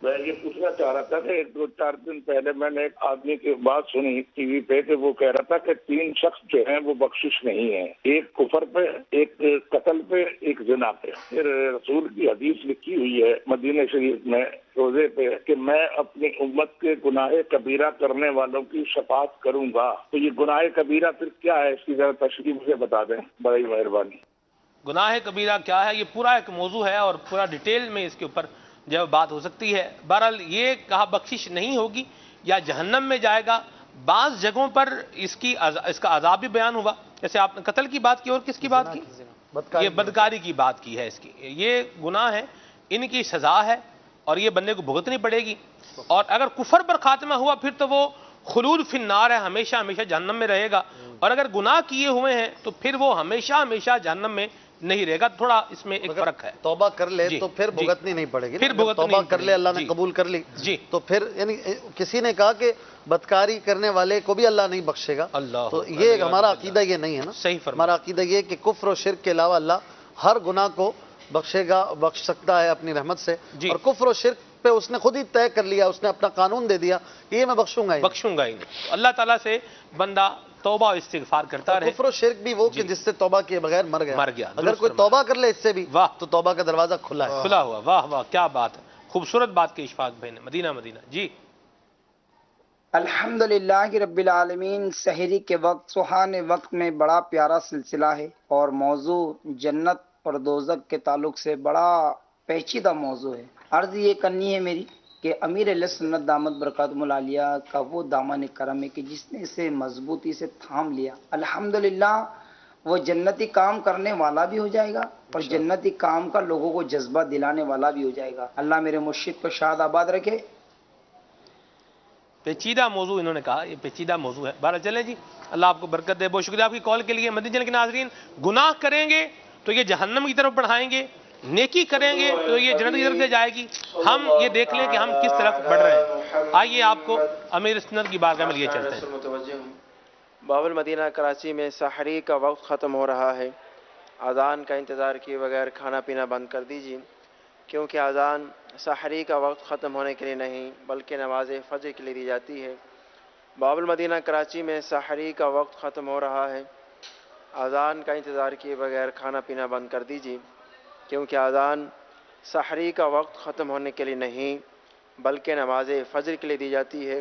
میں یہ پوچھنا چاہ رہا تھا کہ 2-4 دن پہلے میں نے ایک آدمی کی بات سنی ٹی وی پہ کہ وہ کہہ رہا تھا کہ 3 شخص جو ہیں وہ بخشش نہیں ہیں، ایک کفر پہ، ایک قتل پہ، ایک زنا پہ. پھر رسول کی حدیث لکھی ہوئی ہے مدینہ شریف میں روزے پہ کہ میں اپنی امت کے گناہ کبیرہ کرنے والوں کی شفاعت کروں گا. تو یہ گناہ کبیرہ پھر کیا ہے، اس کی ذرا تشریح مجھے بتا دیں، بڑی مہربانی. گناہ کبیرہ کیا ہے، یہ پورا ایک موضوع ہے اور پورا ڈیٹیل میں اس کے اوپر جو بات ہو سکتی ہے. بہرحال یہ کہا بخشش نہیں ہوگی یا جہنم میں جائے گا. بعض جگہوں پر اس کا عذاب بھی بیان ہوا، جیسے آپ نے قتل کی بات کی اور کس کی بات کی، یہ بدکاری کی بات کی ہے. اس کی یہ گناہ ہے، ان کی سزا ہے اور یہ بندے کو بھگتنی پڑے گی. اور اگر کفر پر خاتمہ ہوا پھر تو وہ خلود فی النار ہے، ہمیشہ ہمیشہ جہنم میں رہے گا. اور اگر گناہ کیے ہوئے ہیں تو پھر وہ ہمیشہ ہمیشہ جہنم میں نہیں رہے گا. تھوڑا اس میں ایک فرق ہے. توبہ کر لے تو پھر بھگتنی نہیں پڑے گی. پھر توبہ کر لے، اللہ نے قبول کر لی تو پھر، یعنی کسی نے کہا کہ بدکاری کرنے والے کو بھی اللہ نہیں بخشے گا. تو یہ ہمارا عقیدہ یہ نہیں ہے نا. صحیح فرمایا. ہمارا عقیدہ یہ کہ کفر و شرک کے علاوہ اللہ ہر گناہ کو بخشے گا، بخش سکتا ہے اپنی رحمت سے. اور کفر و شرک پہ اس نے خود ہی طے کر لیا، اس نے اپنا قانون دے دیا کہ یہ میں بخشوں گا ہی نہیں. اللہ تعالیٰ سے بندہ توبہ و استغفار کرتا رہے. کفر و شرک بھی وہ کہ جس سے توبہ کیے بغیر مر گیا. اگر کوئی توبہ کر لے اس سے بھی تو توبہ کا دروازہ کھلا ہے، کھلا ہوا. واہ واہ کیا بات ہے، خوبصورت بات کی اشفاق بھائی نے. مدینہ. جی الحمدللہ رب العالمین. سحری کے وقت، سہانے وقت میں بڑا پیارا سلسلہ ہے اور موضوع جنت اور دوزخ کے تعلق سے بڑا پیچیدہ موضوع ہے. عرض یہ کرنی ہے میری کہ امیر اہل سنت دامت برکاتہم العالیہ کا وہ دامن کرم ہے کہ جس نے اسے مضبوطی سے تھام لیا، الحمدللہ وہ جنتی کام کرنے والا بھی ہو جائے گا اور جنتی کام کا لوگوں کو جذبہ دلانے والا بھی ہو جائے گا. اللہ میرے مرشد کو شاد آباد رکھے. پیچیدہ موضوع انہوں نے کہا، یہ پیچیدہ موضوع ہے. بارہ چلیں جی، اللہ آپ کو برکت دے. بہت شکریہ آپ کی کال کے لیے. مدنی چینل کے ناظرین، گناہ کریں گے تو یہ جہنم کی طرف بڑھائیں گے، نیکی کریں گے تو یہ جنت کی طرف سے جائے گی. ہم یہ دیکھ لیں کہ ہم کس طرف بڑھ رہے ہیں. آئیے آپ کو امیر سنت کی بارگاہ میں لیے چلتے ہیں. باب المدینہ کراچی میں سحری کا وقت ختم ہو رہا ہے. اذان کا انتظار کیے بغیر کھانا پینا بند کر دیجیے، کیونکہ اذان سحری کا وقت ختم ہونے کے لیے نہیں بلکہ نماز فجر کے لیے دی جاتی ہے. باب المدینہ کراچی میں سحری کا وقت ختم ہو رہا ہے. اذان کا انتظار کیے بغیر کھانا پینا بند کر دیجیے، کیونکہ اذان سحری کا وقت ختم ہونے کے لیے نہیں بلکہ نماز فجر کے لیے دی جاتی ہے.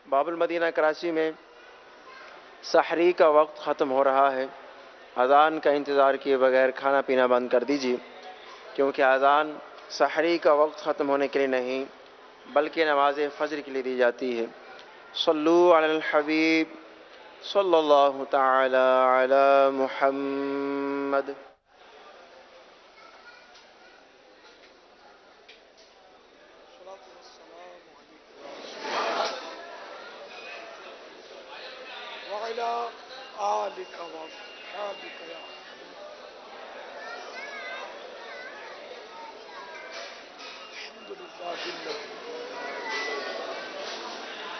باب المدینہ کراچی میں سحری کا وقت ختم ہو رہا ہے. اذان کا انتظار کیے بغیر کھانا پینا بند کر دیجیے، کیونکہ اذان سحری کا وقت ختم ہونے کے لیے نہیں بلکہ نماز فجر کے لیے دی جاتی ہے. صلو علی الحبیب صلی اللہ تعالی علی محمد.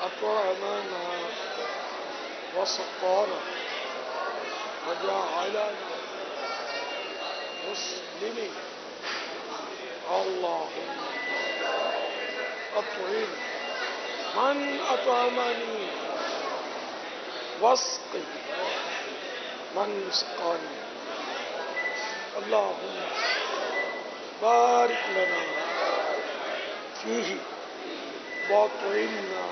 أطعمنا وسقانا وجعلنا مسلمين اللهم اطعم من اطعمني واسق من سقاني اللهم بارك لنا فيه واطعمنا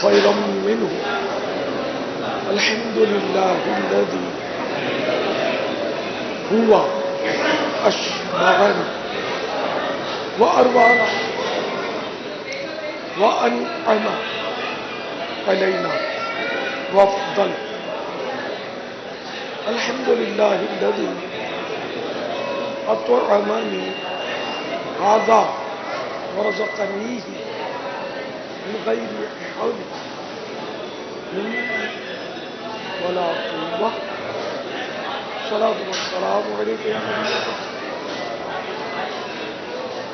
خيرا منه الحمد لله الذي هو أشبعنا وأروانا وأنعم علينا وأفضل الحمد لله الذي أطعمني هذا ورزقنيه من غير حول مني ولا قوة الصلاة والسلام عليك يا نبي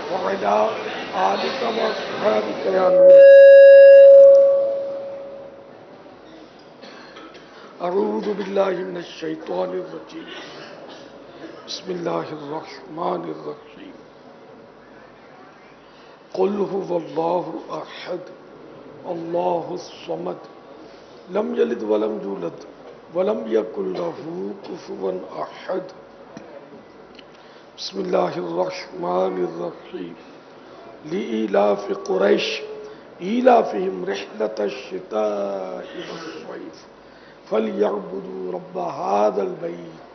الله وعلى آلك وأصحابك يا نور أعوذ بالله من الشيطان الرجيم بسم الله الرحمن الرحيم قل هو الله أحد الله الصمد لم يلد ولم يولد ولم يكن له كفوا أحد بسم الله الرحمن الرحيم لإيلاف قريش إيلافهم رحلة الشتاء والصيف فليعبدوا رب هذا البيت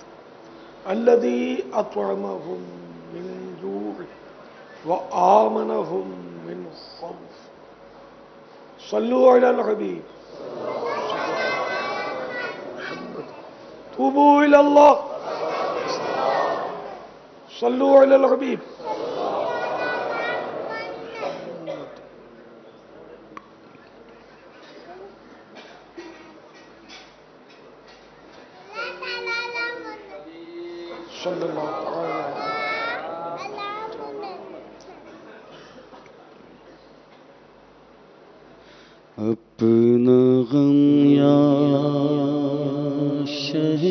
الذي أطعمهم من جوع وآمنهم من خوف صلوا على الحبيب توبوا إلى الله صلوا على الحبيب صلی اللہ تعالی اپنا غم یا شہ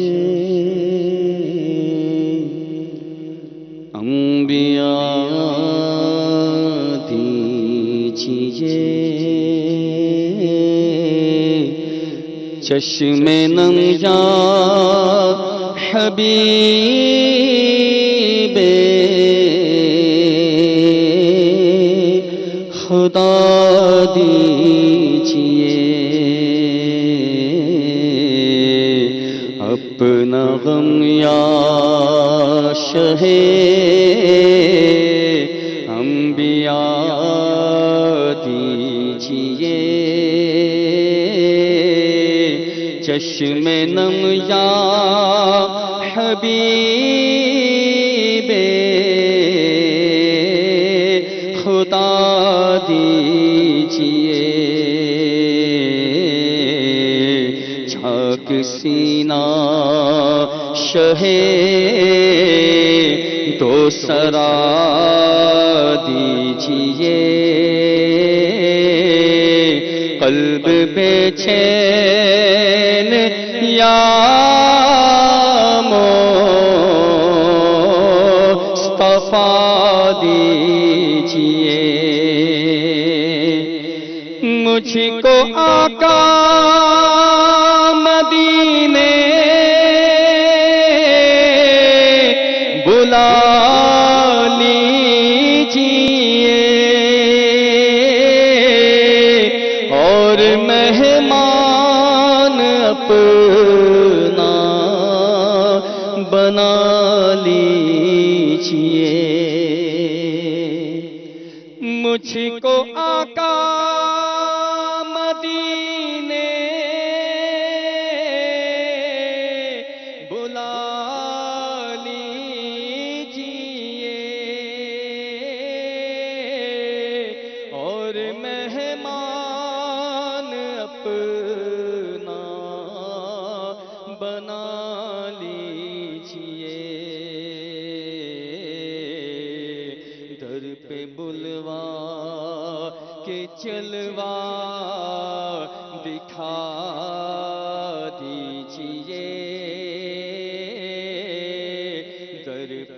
انبیاء دیجیے چشم نم یا حبیب خدا دیجیے اپنا غم یا شہ انبیاء دیجیے چشم نم یا حبیب خدا دیجیے جھاگ سینہ شہ دو سرا دیجیے قلب بے چین یا مصطفیٰ دیجیے مجھ کو آقا مدینے بلا لیجیے اور مہمان اپنا بنا لیجیے مجھ کو آقا مدینے بلا لیجیے اور مہمان اپنا بنا لیجیے در پہ بلوا کے چلوا دکھا دیجیے در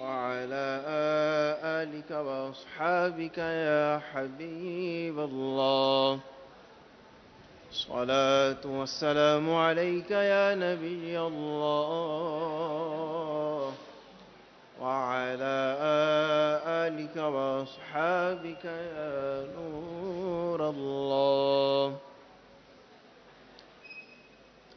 وعلى آلك وأصحابك يا حبيب الله الصلاة والسلام عليك يا نبي الله وعلى آلك وأصحابك يا نور الله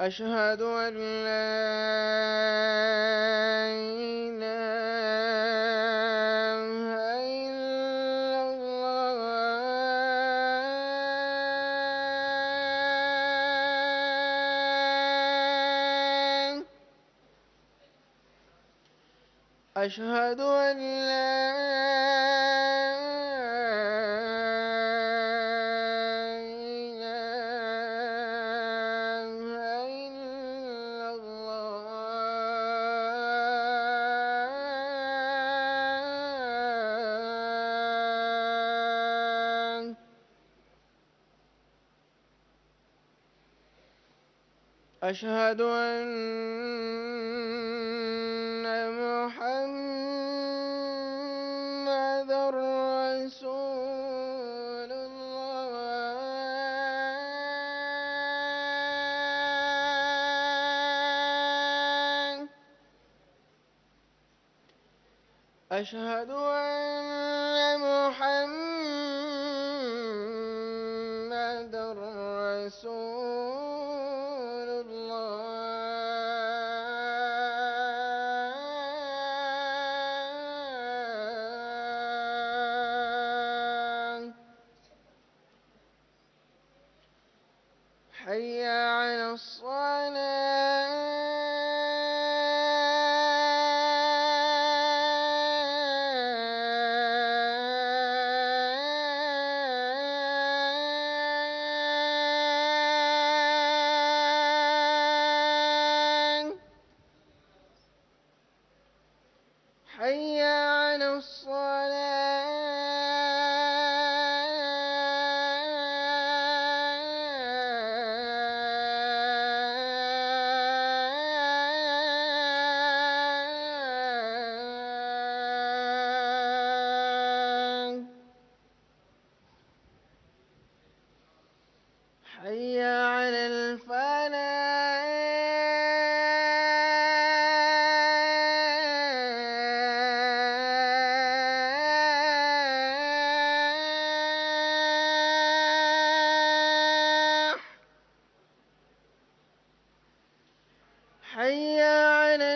أشهد أن لا إله إلا الله أشهد أن لا أشهد أن محمدًا رسول الله أشهد أن محمدًا رسول الله حي على الصلاة حي على الصلاة حي على الفلاح حي على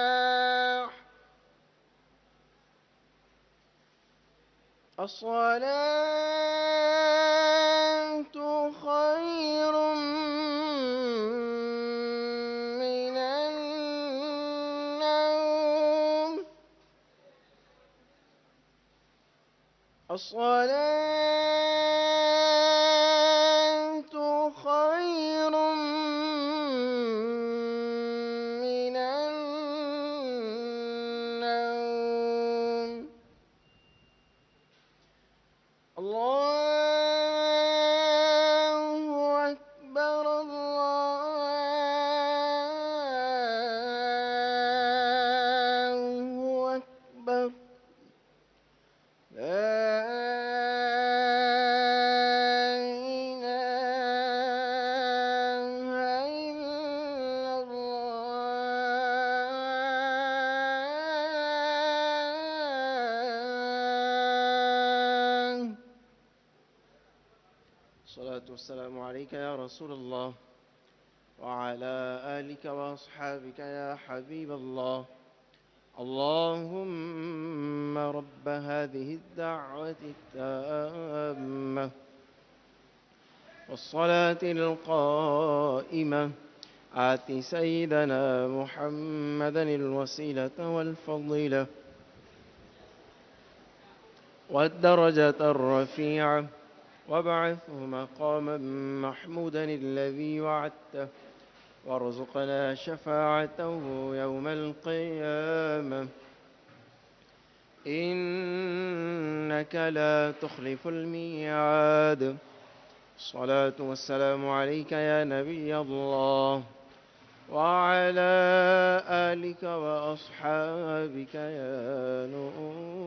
الفلاح الصلاة خير من النوم الصلاة خير والصلاة والسلام عليك يا رسول الله وعلى آلك وأصحابك يا حبيب الله. اللهم رب هذه الدعوة التامة والصلاة القائمة آت سيدنا محمدا الوسيلة والفضيلة والدرجة الرفيعة وابعثه مقاما محمودا الذي وعدته وارزقنا شفاعته يوم القيامة إنك لا تخلف الميعاد. الصلاة والسلام عليك يا نبي الله وعلى آلك وأصحابك يا نور